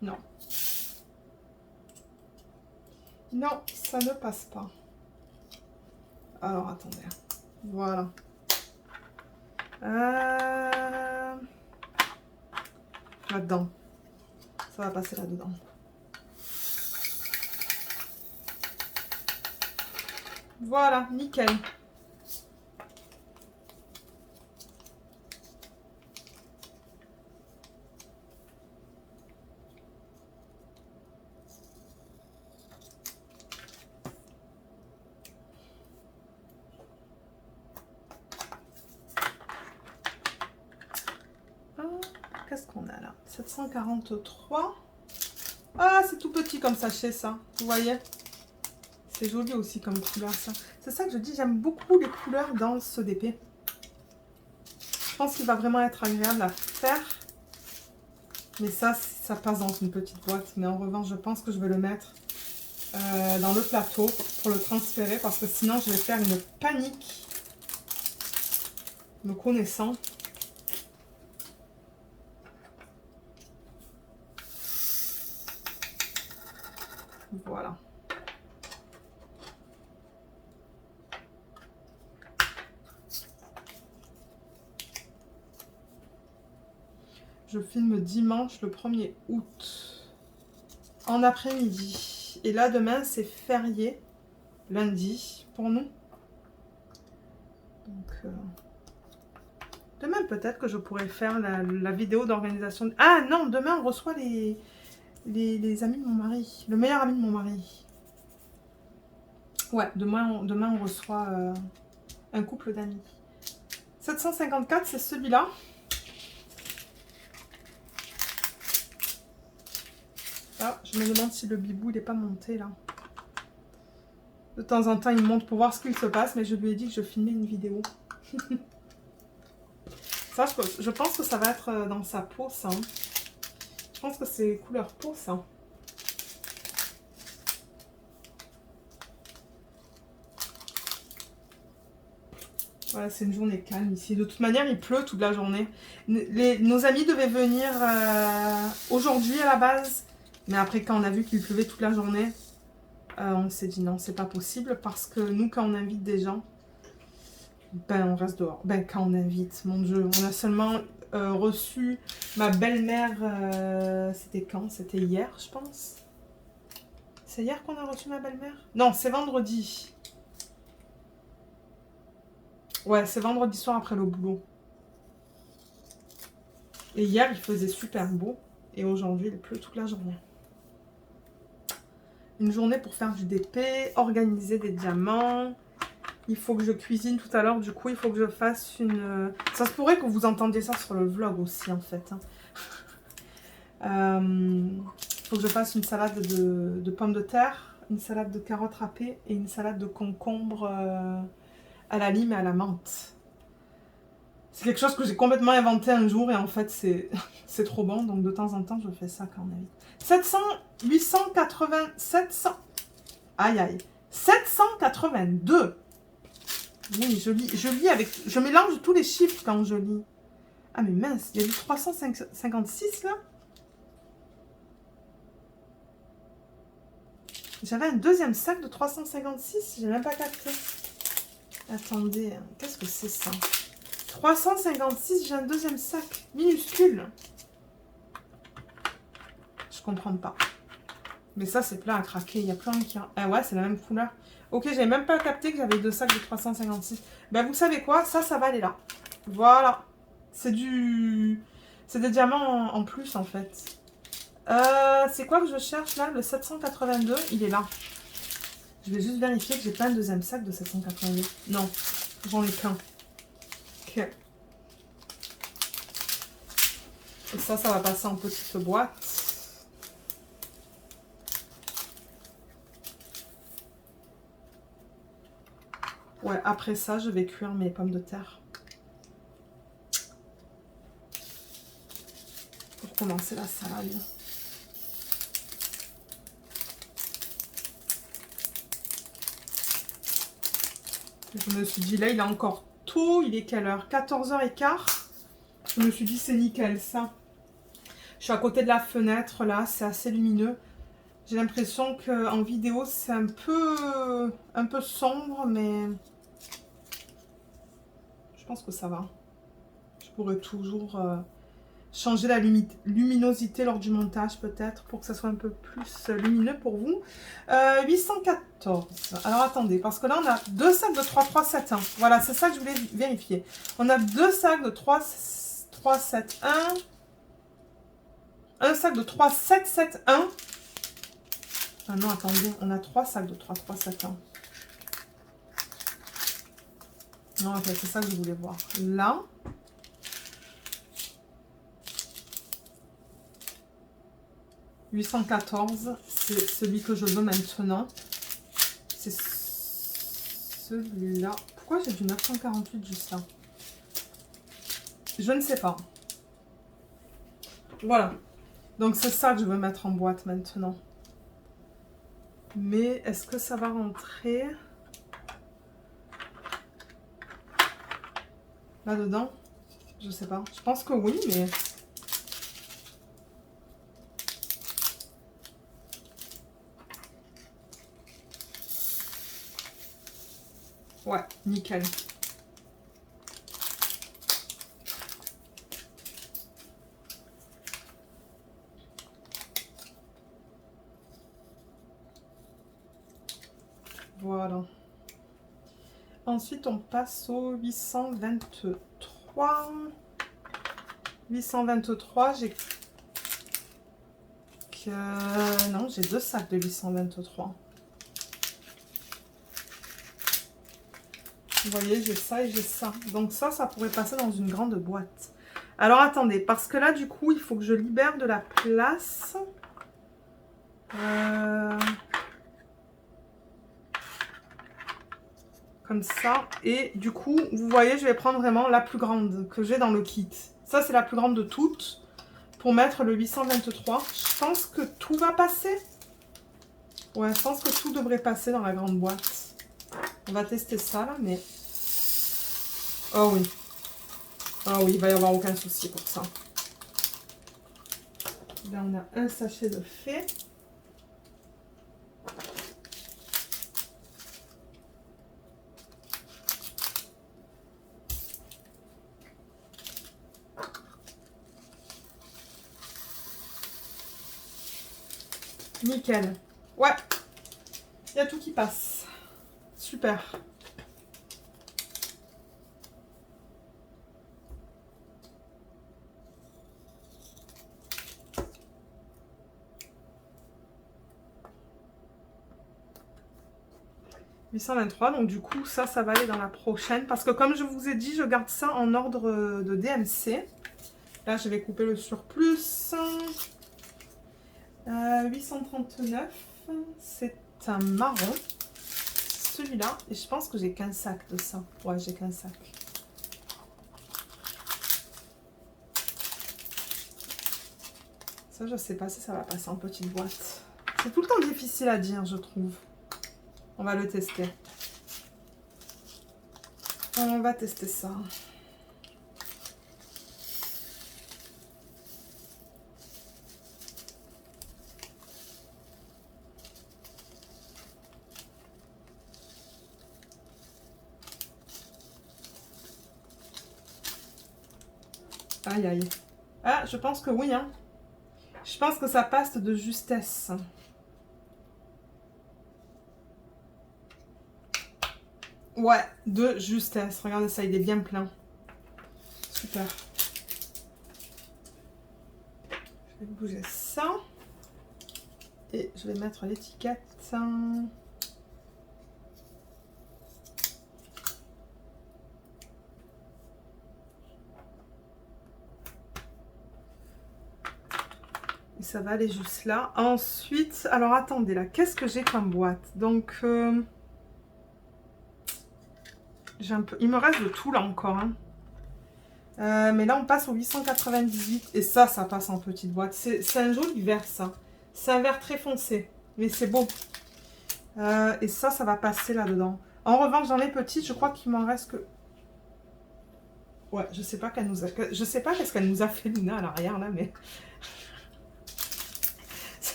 Non. Non, ça ne passe pas. Alors, attendez. Voilà. Là-dedans. Ça va passer là-dedans. Voilà, nickel. Qu'est-ce qu'on a là? 743. Ah, c'est tout petit comme sachet, ça. Vous voyez? C'est joli aussi comme couleur, ça. C'est ça que je dis, j'aime beaucoup les couleurs dans ce DP. Je pense qu'il va vraiment être agréable à faire. Mais ça passe dans une petite boîte. Mais en revanche, je pense que je vais le mettre dans le plateau pour le transférer. Parce que sinon, je vais faire une panique. Me connaissant. Voilà. Je filme dimanche le 1er août. En après-midi. Et là, demain, c'est férié. Lundi, pour nous. Donc, demain, peut-être que je pourrais faire la vidéo d'organisation. Ah non, demain, on reçoit les amis de mon mari. Le meilleur ami de mon mari. Ouais, demain on reçoit un couple d'amis. 754, c'est celui-là. Ah, je me demande si le bibou, il n'est pas monté, là. De temps en temps, il monte pour voir ce qu'il se passe, mais je lui ai dit que je filmais une vidéo. Ça, je pense que ça va être dans sa peau, ça. Hein. Je pense que c'est couleur peau, ça. Voilà, c'est une journée calme ici. De toute manière, il pleut toute la journée. Nos amis devaient venir aujourd'hui à la base. Mais après, quand on a vu qu'il pleuvait toute la journée, on s'est dit non, c'est pas possible. Parce que nous, quand on invite des gens, ben on reste dehors. Ben quand on invite, mon Dieu. On a seulement reçu ma belle-mère. C'était quand? C'était hier, je pense. C'est hier qu'on a reçu ma belle-mère? Non, c'est vendredi. Ouais, c'est vendredi soir après le boulot. Et hier, il faisait super beau. Et aujourd'hui, il pleut toute la journée. une journée pour faire du DP, organiser des diamants. Il faut que je cuisine tout à l'heure, du coup, il faut que je fasse une... Ça se pourrait que vous entendiez ça sur le vlog aussi, en fait. Il faut que je fasse une salade de pommes de terre, une salade de carottes râpées et une salade de concombre à la lime et à la menthe. C'est quelque chose que j'ai complètement inventé un jour et en fait, c'est trop bon. Donc, de temps en temps, je fais ça quand même. 700, 880, 700... Aïe, aïe. 782. Oui, je lis avec... Je mélange tous les chiffres quand je lis. Ah, mais mince, il y a du 356, là. J'avais un deuxième sac de 356, j'ai même pas capté. Attendez, qu'est-ce que c'est ça? 356, j'ai un deuxième sac, minuscule. Je comprends pas. Mais ça, c'est plein à craquer, il y a plein qui... Ah ouais, c'est la même couleur. Ok, j'avais même pas capté que j'avais deux sacs de 356. Ben, vous savez quoi? Ça va aller là. Voilà. C'est du... C'est des diamants en plus, en fait. C'est quoi que je cherche là? Le 782, il est là. Je vais juste vérifier que j'ai pas un deuxième sac de 782. Non, j'en ai qu'un. Ok. Et ça va passer en petite boîte. Ouais, après ça, je vais cuire mes pommes de terre. Pour commencer la salade. Je me suis dit, là, il est encore tôt. Il est quelle heure? 14h15. Je me suis dit, c'est nickel, ça. Je suis à côté de la fenêtre, là. C'est assez lumineux. J'ai l'impression qu'en vidéo, c'est un peu sombre, mais je pense que ça va. Je pourrais toujours changer la luminosité lors du montage, peut-être, pour que ça soit un peu plus lumineux pour vous. 814. Alors, attendez, parce que là, on a deux sacs de 3371. Voilà, c'est ça que je voulais vérifier. On a deux sacs de 3371. Un sac de 3771. Ah non, attendez, on a trois sacs de 3371. Non, ok, c'est ça que je voulais voir. Là. « 814, c'est celui que je veux maintenant. C'est celui-là. Pourquoi j'ai du 948 juste là? Je ne sais pas. Voilà. Donc, c'est ça que je veux mettre en boîte maintenant. Mais est-ce que ça va rentrer là-dedans? Je sais pas. Je pense que oui, mais... Ouais, nickel. Voilà. Ensuite, on passe au 823. 823, j'ai... Non, j'ai deux sacs de 823. Vous voyez, j'ai ça et j'ai ça. Donc ça pourrait passer dans une grande boîte. Alors, attendez, parce que là, du coup, il faut que je libère de la place. Comme ça. Et du coup, vous voyez, je vais prendre vraiment la plus grande que j'ai dans le kit. Ça, c'est la plus grande de toutes. Pour mettre le 823. Je pense que tout va passer. Ouais, je pense que tout devrait passer dans la grande boîte. On va tester ça, là, mais... Oh oui. Oh oui, il va y avoir aucun souci pour ça. Là, on a un sachet de fait. Nickel. Ouais. Il y a tout qui passe. Super. 823, donc du coup, ça va aller dans la prochaine. Parce que comme je vous ai dit, je garde ça en ordre de DMC. Là, je vais couper le surplus. 839, c'est un marron. Celui-là, et je pense que j'ai qu'un sac de ça. Ouais, j'ai qu'un sac. Ça, je sais pas si ça va passer en petite boîte. C'est tout le temps difficile à dire, je trouve. On va le tester. On va tester ça. Aïe, aïe. Ah, je pense que oui, hein. Je pense que ça passe de justesse. Ouais, de justesse. Regardez ça, il est bien plein. Super. Je vais bouger ça. Et je vais mettre l'étiquette. Et ça va aller juste là. Ensuite, alors attendez là, qu'est-ce que j'ai comme boîte? Donc, j'ai un peu, il me reste de tout là encore. Hein. Mais là, on passe au 898. Et ça passe en petite boîte. C'est un joli vert, ça. C'est un vert très foncé. Mais c'est beau. Et ça va passer là-dedans. En revanche, dans les petites, je crois qu'il m'en reste que... Ouais, je sais pas qu'elle nous a... Je sais pas qu'est-ce qu'elle nous a fait, Lina, à l'arrière, là, mais...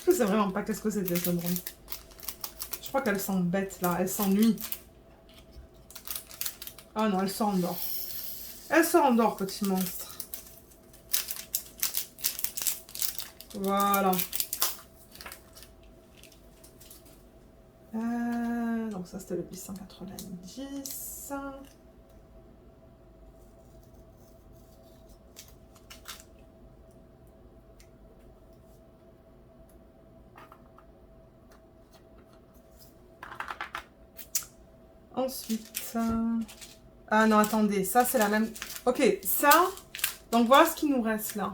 Je sais vraiment pas qu'est-ce que c'était, ce drone. Je crois qu'elle s'embête, là. Elle s'ennuie. Ah non, elle se rendort. Elle se rendort, petit monstre. Voilà. Donc ça, c'était le 890. Ensuite... Ah non, attendez. Ça, c'est la même... Ok, ça... Donc voilà ce qui nous reste là.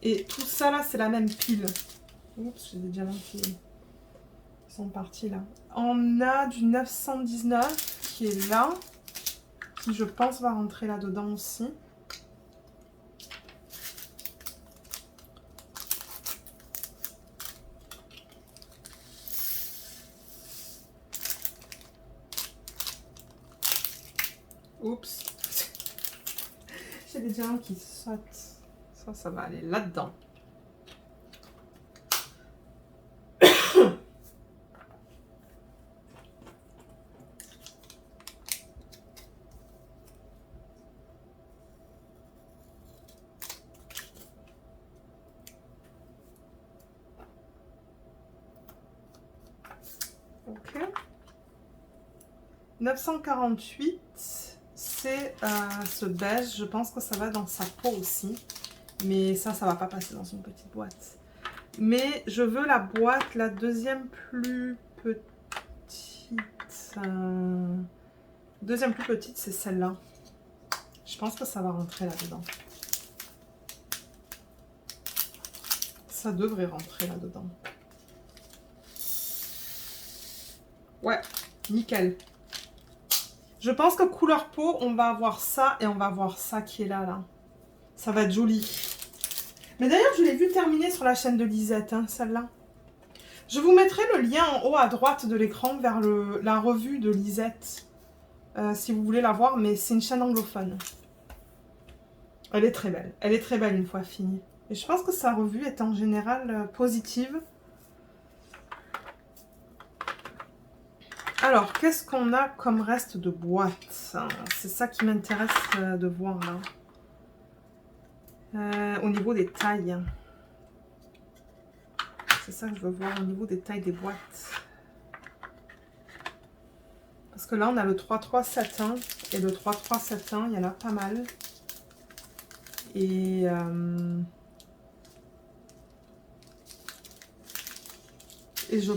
Et tout ça là, c'est la même pile. Oups, j'ai des diamants qui sont partis là. On a du 919 qui est là. Qui je pense va rentrer là-dedans aussi. Oups. J'ai des diamants qui sautent. Ça va aller là-dedans. Ok. 948, c'est ce beige. Je pense que ça va dans sa peau aussi. Mais ça va pas passer dans une petite boîte. Mais je veux la boîte, la deuxième plus petite. Deuxième plus petite, c'est celle-là. Je pense que ça va rentrer là-dedans. Ça devrait rentrer là-dedans. Ouais, nickel. Je pense que couleur peau, on va avoir ça et on va avoir ça qui est là, là. Ça va être joli. Mais d'ailleurs, je l'ai vu terminer sur la chaîne de Lisette, hein, celle-là. Je vous mettrai le lien en haut à droite de l'écran vers la revue de Lisette. Si vous voulez la voir, mais c'est une chaîne anglophone. Elle est très belle. Elle est très belle une fois finie. Et je pense que sa revue est en général positive. Alors, qu'est-ce qu'on a comme reste de boîte? C'est ça qui m'intéresse de voir là. Au niveau des tailles. C'est ça que je veux voir au niveau des tailles des boîtes. Parce que là, on a le 3-3 satin. Et le 3-3 satin, il y en a pas mal. Et je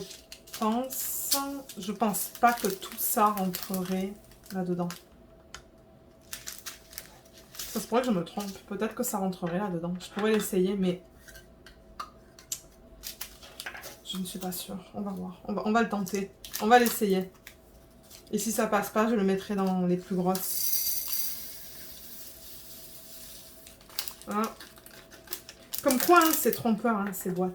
je pense pas que tout ça rentrerait là-dedans. Ça se pourrait que je me trompe. Peut-être que ça rentrerait là-dedans. Je pourrais l'essayer, mais je ne suis pas sûre. On va voir. On va le tenter. On va l'essayer. Et si ça passe pas, je le mettrai dans les plus grosses. Voilà. Comme quoi, hein, c'est trompeur, hein, ces boîtes.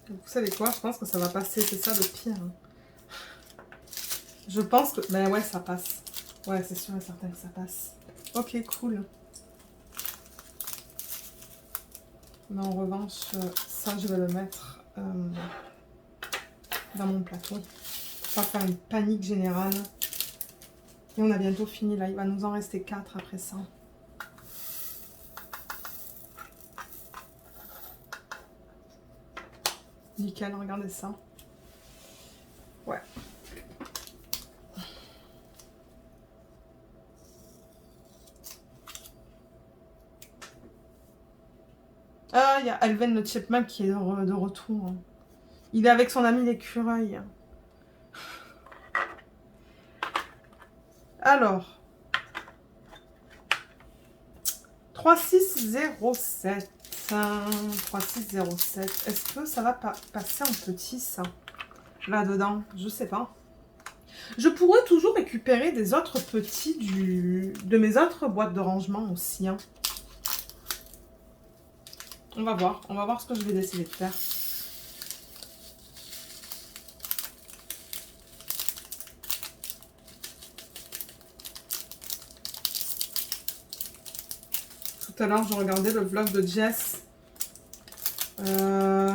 Vous savez quoi? Je pense que ça va passer. C'est ça le pire. Hein. Je pense que... Ben ouais, ça passe. Ouais, c'est sûr et certain que ça passe. Ok, cool. Mais en revanche, ça, je vais le mettre dans mon plateau. Pour pas faire une panique générale. Et on a bientôt fini, là. Il va nous en rester 4 après ça. Nickel, regardez ça. Ouais. Ah, il y a Alvin le Chipmunk qui est de retour. Hein. Il est avec son ami l'écureuil. Alors. 3607. 3607. Est-ce que ça va passer en petit, ça? Là-dedans? Je sais pas. Je pourrais toujours récupérer des autres petits de mes autres boîtes de rangement aussi. Hein. On va voir ce que je vais décider de faire. Tout à l'heure, je regardais le vlog de Jess. Je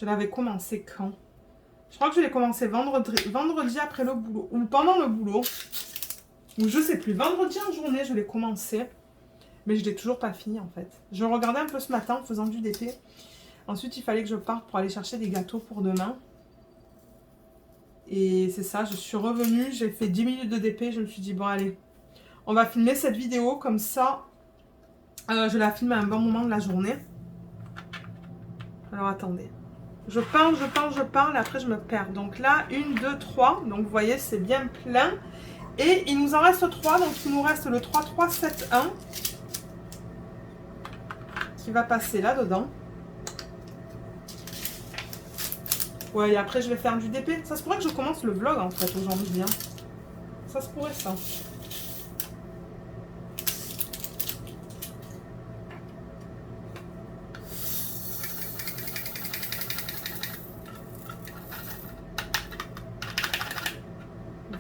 l'avais commencé quand? Je crois que je l'ai commencé vendredi après le boulot. Ou pendant le boulot. Ou je sais plus. Vendredi en journée, je l'ai commencé. Mais je l'ai toujours pas fini en fait. Je regardais un peu ce matin en faisant du DP. Ensuite, il fallait que je parte pour aller chercher des gâteaux pour demain. Et c'est ça, je suis revenue. J'ai fait 10 minutes de DP. Je me suis dit, bon allez, on va filmer cette vidéo. Comme ça, je la filme à un bon moment de la journée. Alors attendez. Je parle, et après je me perds. Donc là, 1, 2, 3. Donc vous voyez, c'est bien plein. Et il nous en reste 3. Donc il nous reste le 3, 3, 7, 1. Qui va passer là-dedans. Ouais, et après je vais faire du DP. Ça se pourrait que je commence le vlog en fait aujourd'hui. Hein. Ça se pourrait ça.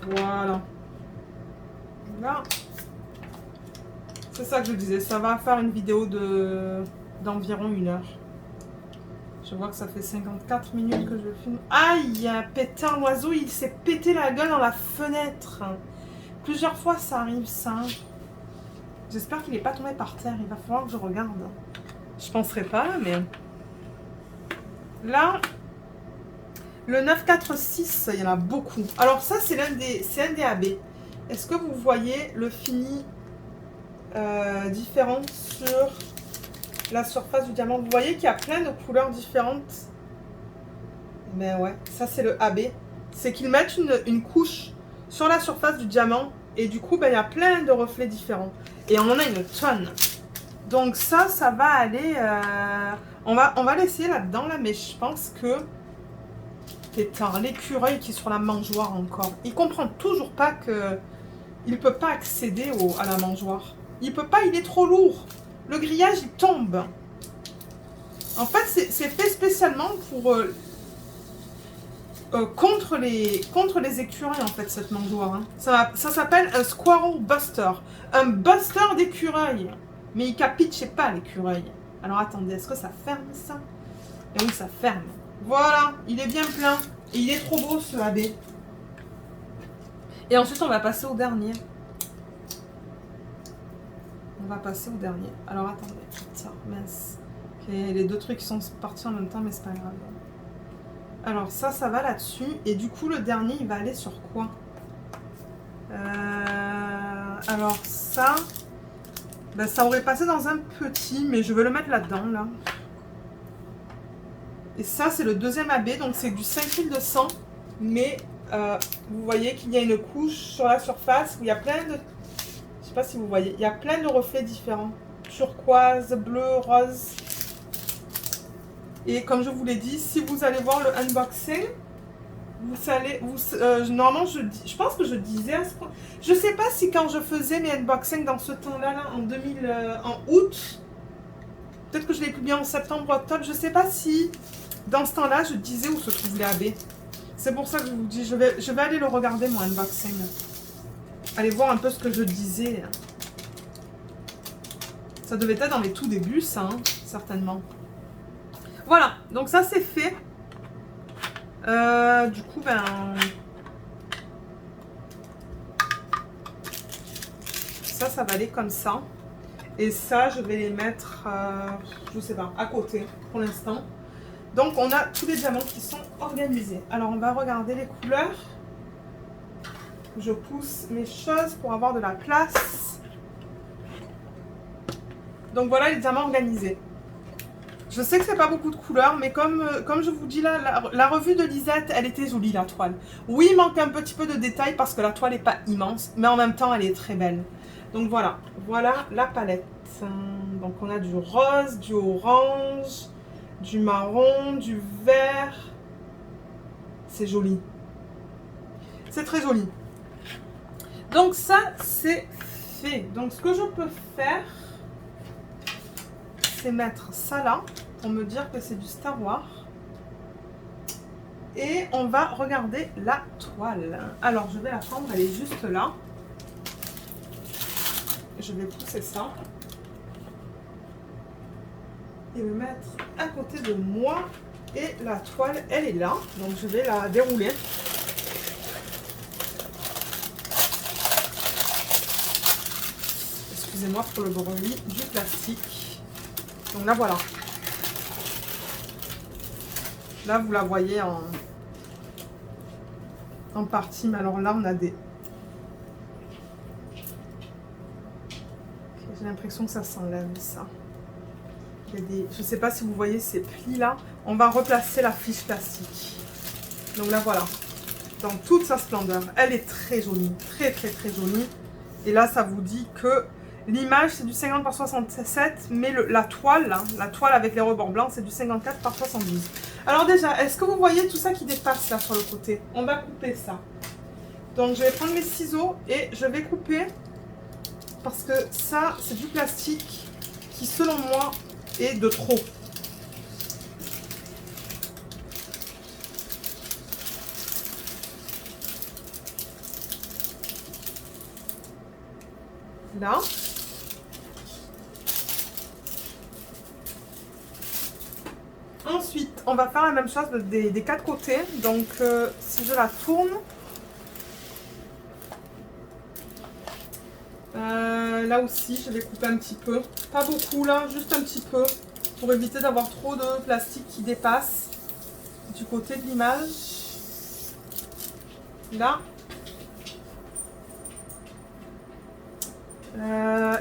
Voilà. Là. C'est ça que je disais. Ça va faire une vidéo d'environ 1 heure. Je vois que ça fait 54 minutes que je filme. Aïe, pétain, l'oiseau, il s'est pété la gueule dans la fenêtre. Plusieurs fois, ça arrive, ça. J'espère qu'il n'est pas tombé par terre. Il va falloir que je regarde. Je penserai pas, mais... Là, le 946, il y en a beaucoup. Alors ça, c'est un des AB. Est-ce que vous voyez le fini différent sur... la surface du diamant? Vous voyez qu'il y a plein de couleurs différentes. Mais ouais, ça c'est le AB. C'est qu'ils mettent une couche sur la surface du diamant. Et du coup, ben, il y a plein de reflets différents. Et on en a une tonne. Donc ça va aller... on va l'essayer là-dedans, là. Mais je pense que... Putain, l'écureuil qui est sur la mangeoire encore. Il comprend toujours pas que... Il peut pas accéder à la mangeoire. Il peut pas, il est trop lourd. Le grillage, il tombe. En fait, c'est fait spécialement pour... contre les écureuils, en fait, cette mangeoire. Hein. Ça s'appelle un Squirrel Buster. Un buster d'écureuil. Mais il capiche pas, l'écureuil. Alors, attendez, est-ce que ça ferme, ça? Et oui, ça ferme. Voilà, il est bien plein. Et il est trop beau, ce AB. Et ensuite, on va passer au dernier. On va passer au dernier. Alors, attendez. Putain, mince. Ok, les deux trucs sont partis en même temps, mais c'est pas grave. Alors ça va là-dessus. Et du coup, le dernier, il va aller sur quoi? Alors ça... Ben, ça aurait passé dans un petit, mais je vais le mettre là-dedans, là. Et ça, c'est le deuxième AB, donc c'est du 5200. Mais vous voyez qu'il y a une couche sur la surface où il y a plein de... Je sais pas si vous voyez. Il y a plein de reflets différents. Turquoise, bleu, rose. Et comme je vous l'ai dit, si vous allez voir le unboxing, vous allez... normalement, je pense que je disais à ce point... Je sais pas si quand je faisais mes unboxings dans ce temps-là, là, en août, peut-être que je l'ai publié en septembre, octobre, je sais pas si dans ce temps-là, je disais où se trouve les AB. C'est pour ça que je vous dis, je vais aller le regarder, mon unboxing. Allez voir un peu ce que je disais. Ça devait être dans les tout débuts, ça, hein, certainement. Voilà, donc ça c'est fait. Du coup, ben... Ça va aller comme ça. Et ça, je vais les mettre, je sais pas, à côté pour l'instant. Donc, on a tous les diamants qui sont organisés. Alors, on va regarder les couleurs. Je pousse mes choses pour avoir de la place. Donc, voilà les diamants organisés. Je sais que c'est pas beaucoup de couleurs, mais comme je vous dis là, la revue de Lisette, elle était jolie, la toile. Oui, il manque un petit peu de détails parce que la toile n'est pas immense, mais en même temps, elle est très belle. Donc, voilà la palette. Donc, on a du rose, du orange, du marron, du vert. C'est joli. C'est très joli. Donc, ça, c'est fait. Donc, ce que je peux faire, c'est mettre ça là pour me dire que c'est du Star Wars. Et on va regarder la toile. Alors, je vais la prendre, elle est juste là. Je vais pousser ça. Et me mettre à côté de moi. Et la toile, elle est là. Donc, je vais la dérouler. Excusez-moi pour le bruit du plastique. Donc là, voilà. Là, vous la voyez en partie. Mais alors là, on a des... J'ai l'impression que ça s'enlève, ça. Il y a des... Je ne sais pas si vous voyez ces plis-là. On va replacer la fiche plastique. Donc là, voilà. Dans toute sa splendeur. Elle est très jolie. Très, très, très jolie. Et là, ça vous dit que l'image, c'est du 50 par 67. Mais la toile, là, la toile avec les rebords blancs, c'est du 54 par 72. Alors déjà, est-ce que vous voyez tout ça qui dépasse là sur le côté? On va couper ça. Donc, je vais prendre mes ciseaux et je vais couper. Parce que ça, c'est du plastique qui, selon moi, est de trop. Là. Ensuite, on va faire la même chose des quatre côtés. Donc, si je la tourne... là aussi, je vais couper un petit peu. Pas beaucoup là, juste un petit peu. Pour éviter d'avoir trop de plastique qui dépasse du côté de l'image. Là.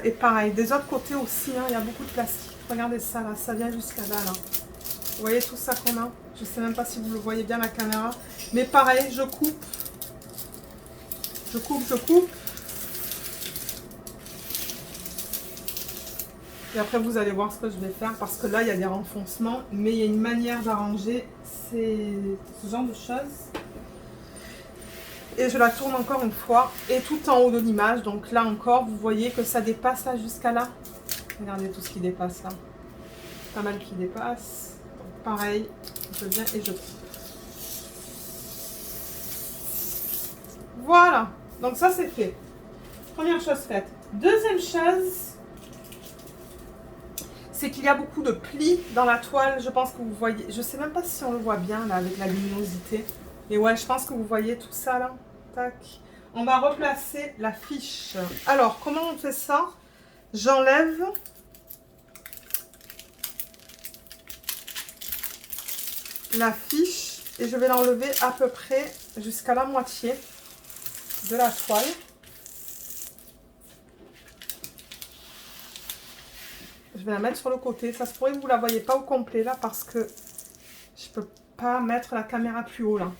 Et pareil, des autres côtés aussi, hein, il y a beaucoup de plastique. Regardez ça là, ça vient jusqu'à là, là. Vous voyez tout ça qu'on a? Je sais même pas si vous le voyez bien la caméra. Mais pareil, je coupe. Je coupe, je coupe. Et après, vous allez voir ce que je vais faire parce que là, il y a des renfoncements. Mais il y a une manière d'arranger ce genre de choses. Et je la tourne encore une fois. Et tout en haut de l'image. Donc là encore, vous voyez que ça dépasse là jusqu'à là. Regardez tout ce qui dépasse là. Pas mal qui dépasse. Donc pareil, je viens et je coupe. Voilà. Donc ça, c'est fait. Première chose faite. Deuxième chose... c'est qu'il y a beaucoup de plis dans la toile. Je pense que vous voyez... Je sais même pas si on le voit bien, là, avec la luminosité. Mais ouais, je pense que vous voyez tout ça, là. Tac. On va replacer la fiche. Alors, comment on fait ça? J'enlève... la fiche Et je vais l'enlever à peu près jusqu'à la moitié de la toile. Je vais la mettre sur le côté. Ça se pourrait que vous ne la voyez pas au complet là parce que je peux pas mettre la caméra plus haut là.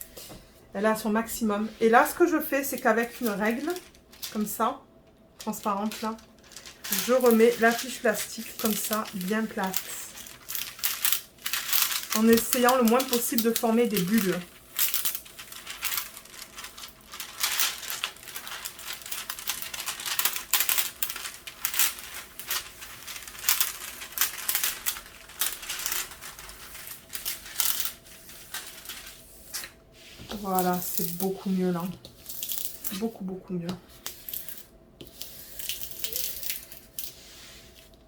Elle est à son maximum. Et là, ce que je fais, c'est qu'avec une règle, comme ça, transparente là, je remets la fiche plastique comme ça, bien plate. En essayant le moins possible de former des bulles. Voilà, c'est beaucoup mieux là. Beaucoup mieux.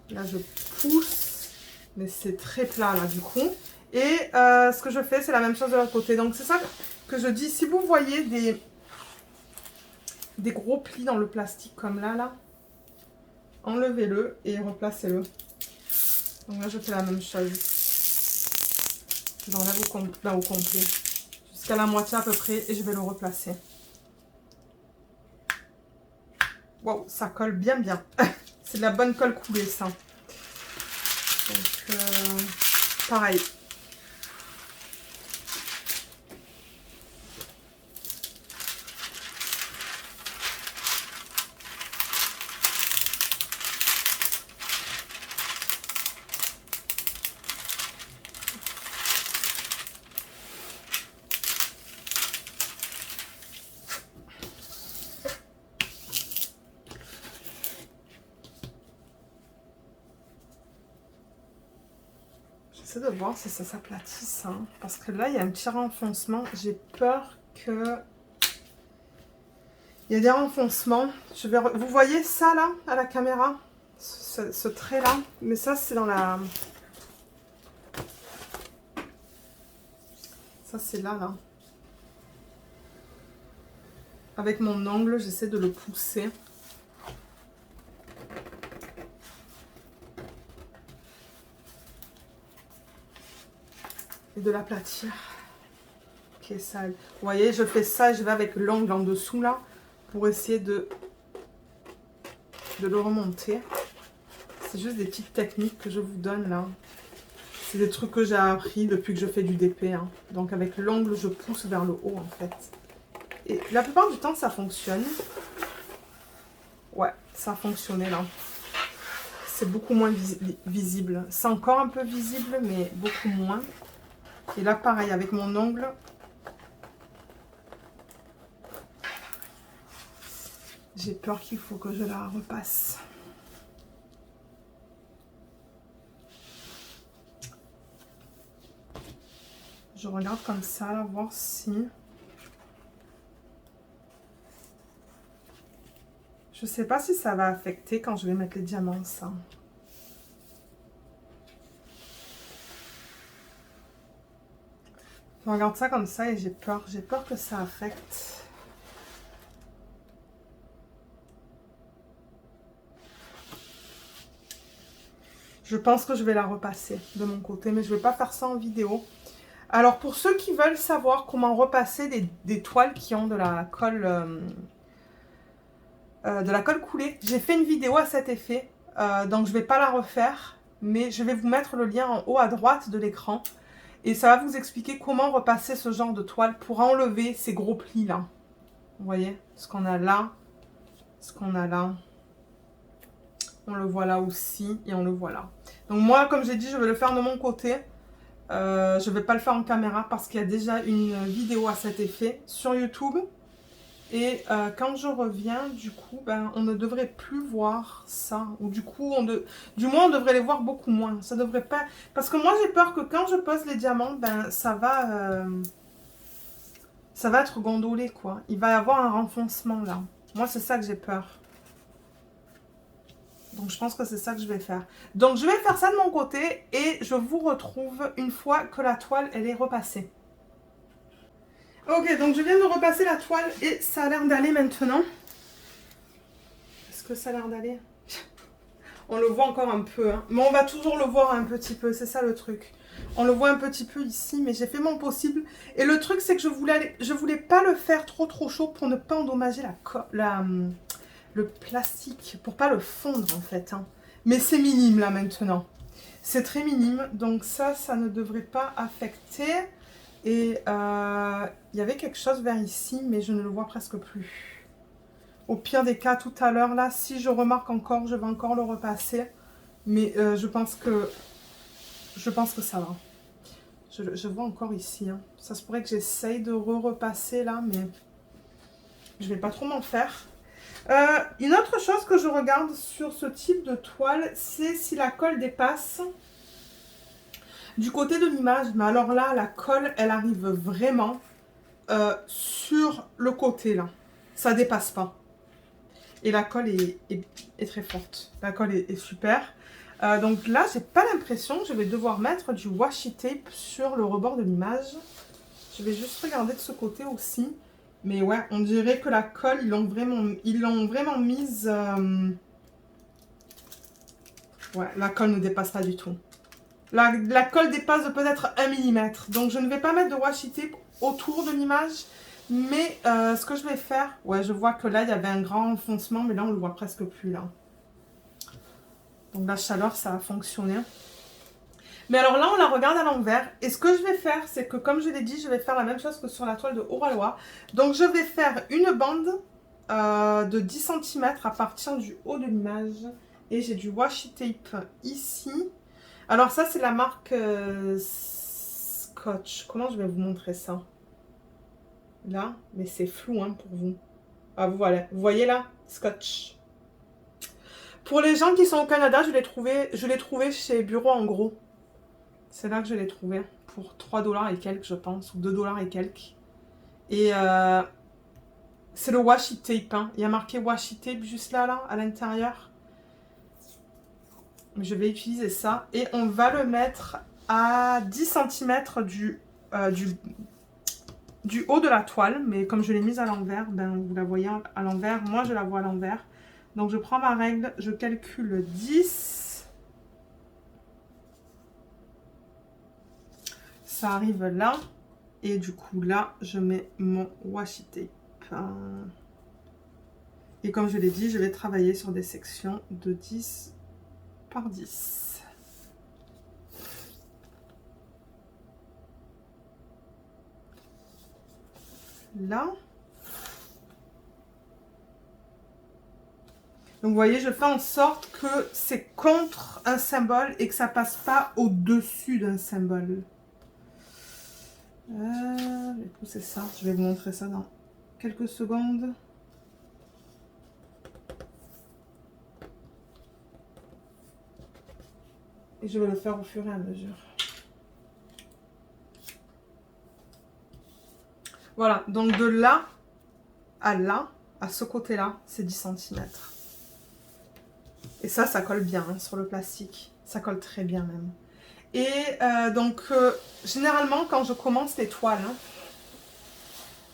Là, je pousse, mais c'est très plat là du coup. Et ce que je fais, c'est la même chose de l'autre côté. Donc, c'est ça que je dis. Si vous voyez des gros plis dans le plastique comme là, enlevez-le et replacez-le. Donc là, je fais la même chose. Je l'enlève au complet. Jusqu'à la moitié à peu près et je vais le replacer. Waouh, ça colle bien. C'est de la bonne colle coulée, ça. Donc, pareil. J'essaie de voir si ça s'aplatisse, hein, parce que là, il y a un petit renfoncement. J'ai peur que... Il y a des renfoncements. Vous voyez ça, là, à la caméra? Ce trait-là. Mais ça, c'est dans la... Ça, c'est là. Avec mon ongle, j'essaie de le pousser. Et de l'aplatir. Ok, ça. Vous voyez, je fais ça, je vais avec l'ongle en dessous là pour essayer de le remonter. C'est juste des petites techniques que je vous donne là. C'est des trucs que j'ai appris depuis que je fais du DP. Hein. Donc avec l'ongle, je pousse vers le haut en fait. Et la plupart du temps, ça fonctionne. Ouais, ça a fonctionné là. C'est beaucoup moins visible. C'est encore un peu visible, mais beaucoup moins. Et là, pareil, avec mon ongle, j'ai peur qu'il faut que je la repasse. Je regarde comme ça, là, voir si... Je sais pas si ça va affecter quand je vais mettre les diamants, ça. Je regarde ça comme ça et j'ai peur que ça affecte. Je pense que je vais la repasser de mon côté, mais je ne vais pas faire ça en vidéo. Alors, pour ceux qui veulent savoir comment repasser des toiles qui ont de la colle coulée, j'ai fait une vidéo à cet effet, donc je ne vais pas la refaire, mais je vais vous mettre le lien en haut à droite de l'écran. Et ça va vous expliquer comment repasser ce genre de toile pour enlever ces gros plis là. Vous voyez, ce qu'on a là, ce qu'on a là. On le voit là aussi et on le voit là. Donc moi, comme j'ai dit, je vais le faire de mon côté. Je ne vais pas le faire en caméra parce qu'il y a déjà une vidéo à cet effet sur YouTube. Et quand je reviens, du coup, ben, on ne devrait plus voir ça. Ou du coup, du moins, on devrait les voir beaucoup moins. Ça devrait pas... Parce que moi, j'ai peur que quand je pose les diamants, ben, ça va être gondolé, quoi. Il va y avoir un renfoncement, là. Moi, c'est ça que j'ai peur. Donc, je pense que c'est ça que je vais faire. Donc, je vais faire ça de mon côté et je vous retrouve une fois que la toile, elle est repassée. Ok, donc je viens de repasser la toile et ça a l'air d'aller maintenant. Est-ce que ça a l'air d'aller? On le voit encore un peu, hein. Mais on va toujours le voir un petit peu, c'est ça le truc. On le voit un petit peu ici, mais j'ai fait mon possible. Et le truc, c'est que je voulais pas le faire trop chaud pour ne pas endommager le plastique, pour pas le fondre en fait, hein. Mais c'est minime là maintenant. C'est très minime, donc ça ne devrait pas affecter. Et il y avait quelque chose vers ici, mais je ne le vois presque plus. Au pire des cas, tout à l'heure, là, si je remarque encore, je vais encore le repasser. Mais je pense que ça va. Je vois encore ici, hein. Ça se pourrait que j'essaye de repasser là, mais je vais pas trop m'en faire. Une autre chose que je regarde sur ce type de toile, c'est si la colle dépasse du côté de l'image. Mais alors là, la colle, elle arrive vraiment sur le côté là. Ça dépasse pas. Et la colle est très forte. La colle est super. Donc là, j'ai pas l'impression que je vais devoir mettre du washi tape sur le rebord de l'image. Je vais juste regarder de ce côté aussi. Mais ouais, on dirait que la colle, ils l'ont vraiment mise... Ouais, la colle ne dépasse pas du tout. La colle dépasse de peut-être 1 mm. Donc je ne vais pas mettre de washi tape autour de l'image. Mais ce que je vais faire... Ouais, je vois que là, il y avait un grand enfoncement. Mais là, on le voit presque plus là. Donc la chaleur, ça a fonctionné. Mais alors là, on la regarde à l'envers. Et ce que je vais faire, c'est que comme je l'ai dit, je vais faire la même chose que sur la toile de Oralois. Donc je vais faire une bande de 10 cm à partir du haut de l'image. Et j'ai du washi tape ici. Alors ça, c'est la marque Scotch. Comment je vais vous montrer ça? Là, mais c'est flou hein, pour vous. Ah, voilà. Vous voyez là? Scotch. Pour les gens qui sont au Canada, je l'ai trouvé chez Bureau en gros. C'est là que je l'ai trouvé. Pour 3 $ et quelques, je pense. Ou 2 $ et quelques. Et c'est le washi tape. Hein. Il y a marqué washi tape juste là, à l'intérieur. Je vais utiliser ça. Et on va le mettre à 10 cm du haut de la toile. Mais comme je l'ai mise à l'envers, ben, vous la voyez à l'envers. Moi, je la vois à l'envers. Donc, je prends ma règle. Je calcule 10. Ça arrive là. Et du coup, là, je mets mon washi tape. Et comme je l'ai dit, je vais travailler sur des sections de 10 par 10. Là. Donc, vous voyez, je fais en sorte que c'est contre un symbole et que ça passe pas au-dessus d'un symbole. Je vais pousser ça. Je vais vous montrer ça dans quelques secondes. Et je vais le faire au fur et à mesure. Voilà, donc de là, à ce côté-là, c'est 10 cm. Et ça colle bien hein, sur le plastique. Ça colle très bien même. Et donc, généralement, quand je commence les toiles, hein,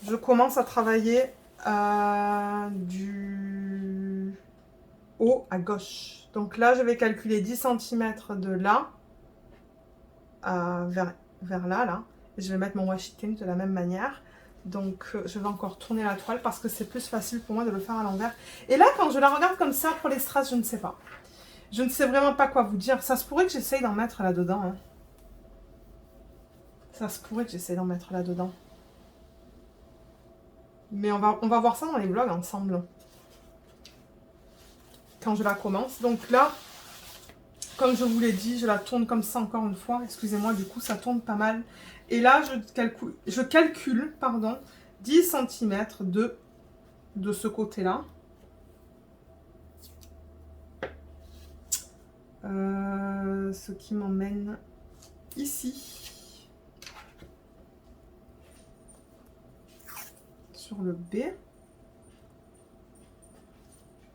je commence à travailler du haut à gauche. Donc là, je vais calculer 10 cm de là vers là. Et je vais mettre mon washi tape de la même manière. Donc, je vais encore tourner la toile parce que c'est plus facile pour moi de le faire à l'envers. Et là, quand je la regarde comme ça pour les strass, je ne sais pas. Je ne sais vraiment pas quoi vous dire. Ça se pourrait que j'essaye d'en mettre là-dedans. Hein. Ça se pourrait que j'essaye d'en mettre là-dedans. Mais on va voir ça dans les vlogs ensemble. Quand je la commence. Donc là, comme je vous l'ai dit, je la tourne comme ça encore une fois. Excusez-moi, du coup, ça tourne pas mal. Et là, je calcule 10 cm de ce côté-là. Ce qui m'emmène ici. Sur le B.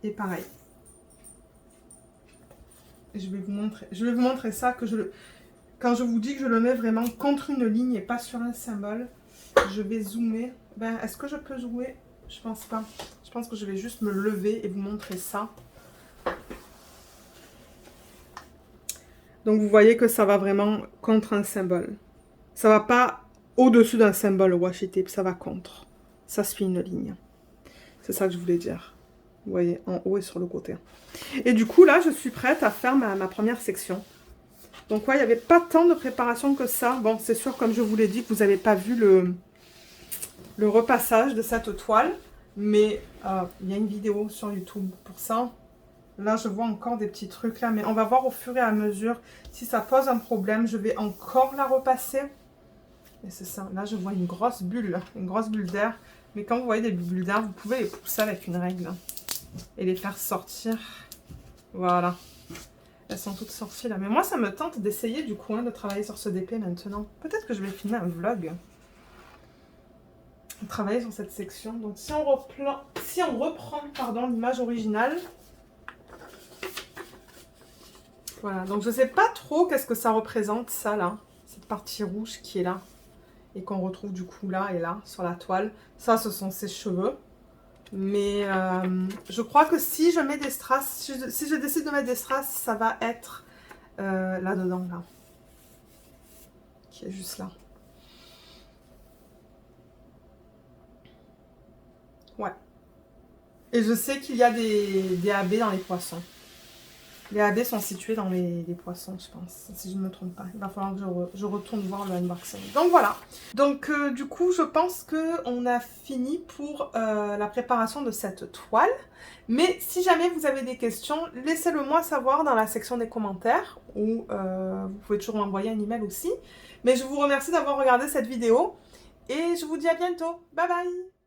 Et pareil. Je vais vous montrer ça, quand je vous dis que je le mets vraiment contre une ligne et pas sur un symbole, je vais zoomer. Ben, est-ce que je peux zoomer? Je pense pas. Je pense que je vais juste me lever et vous montrer ça. Donc vous voyez que ça va vraiment contre un symbole. Ça va pas au-dessus d'un symbole, le washi tape, ça va contre. Ça suit une ligne. C'est ça que je voulais dire. Vous voyez, en haut et sur le côté. Et du coup, là, je suis prête à faire ma première section. Donc, ouais, il n'y avait pas tant de préparation que ça. Bon, c'est sûr, comme je vous l'ai dit, que vous n'avez pas vu le repassage de cette toile. Mais il y a une vidéo sur YouTube pour ça. Là, je vois encore des petits trucs là. Mais on va voir au fur et à mesure. Si ça pose un problème, je vais encore la repasser. Et c'est ça. Là, je vois une grosse bulle d'air. Mais quand vous voyez des bulles d'air, vous pouvez les pousser avec une règle. Et les faire sortir. Voilà. Elles sont toutes sorties là. Mais moi, ça me tente d'essayer du coup de travailler sur ce DP maintenant. Peut-être que je vais filmer un vlog. Travailler sur cette section. Donc si on reprend l'image originale. Voilà. Donc je sais pas trop qu'est-ce que ça représente ça là. Cette partie rouge qui est là. Et qu'on retrouve du coup là et là sur la toile. Ça, ce sont ses cheveux. Mais je crois que si je mets des strass, si je décide de mettre des strass, ça va être là-dedans, là. Qui est juste là. Ouais. Et je sais qu'il y a des AB dans les poissons. Les AB sont situés dans les poissons, je pense, si je ne me trompe pas. Il va falloir que je retourne voir le unboxing. Donc voilà. Donc du coup, je pense qu'on a fini pour la préparation de cette toile. Mais si jamais vous avez des questions, laissez-le moi savoir dans la section des commentaires. Ou vous pouvez toujours m'envoyer un email aussi. Mais je vous remercie d'avoir regardé cette vidéo. Et je vous dis à bientôt. Bye bye!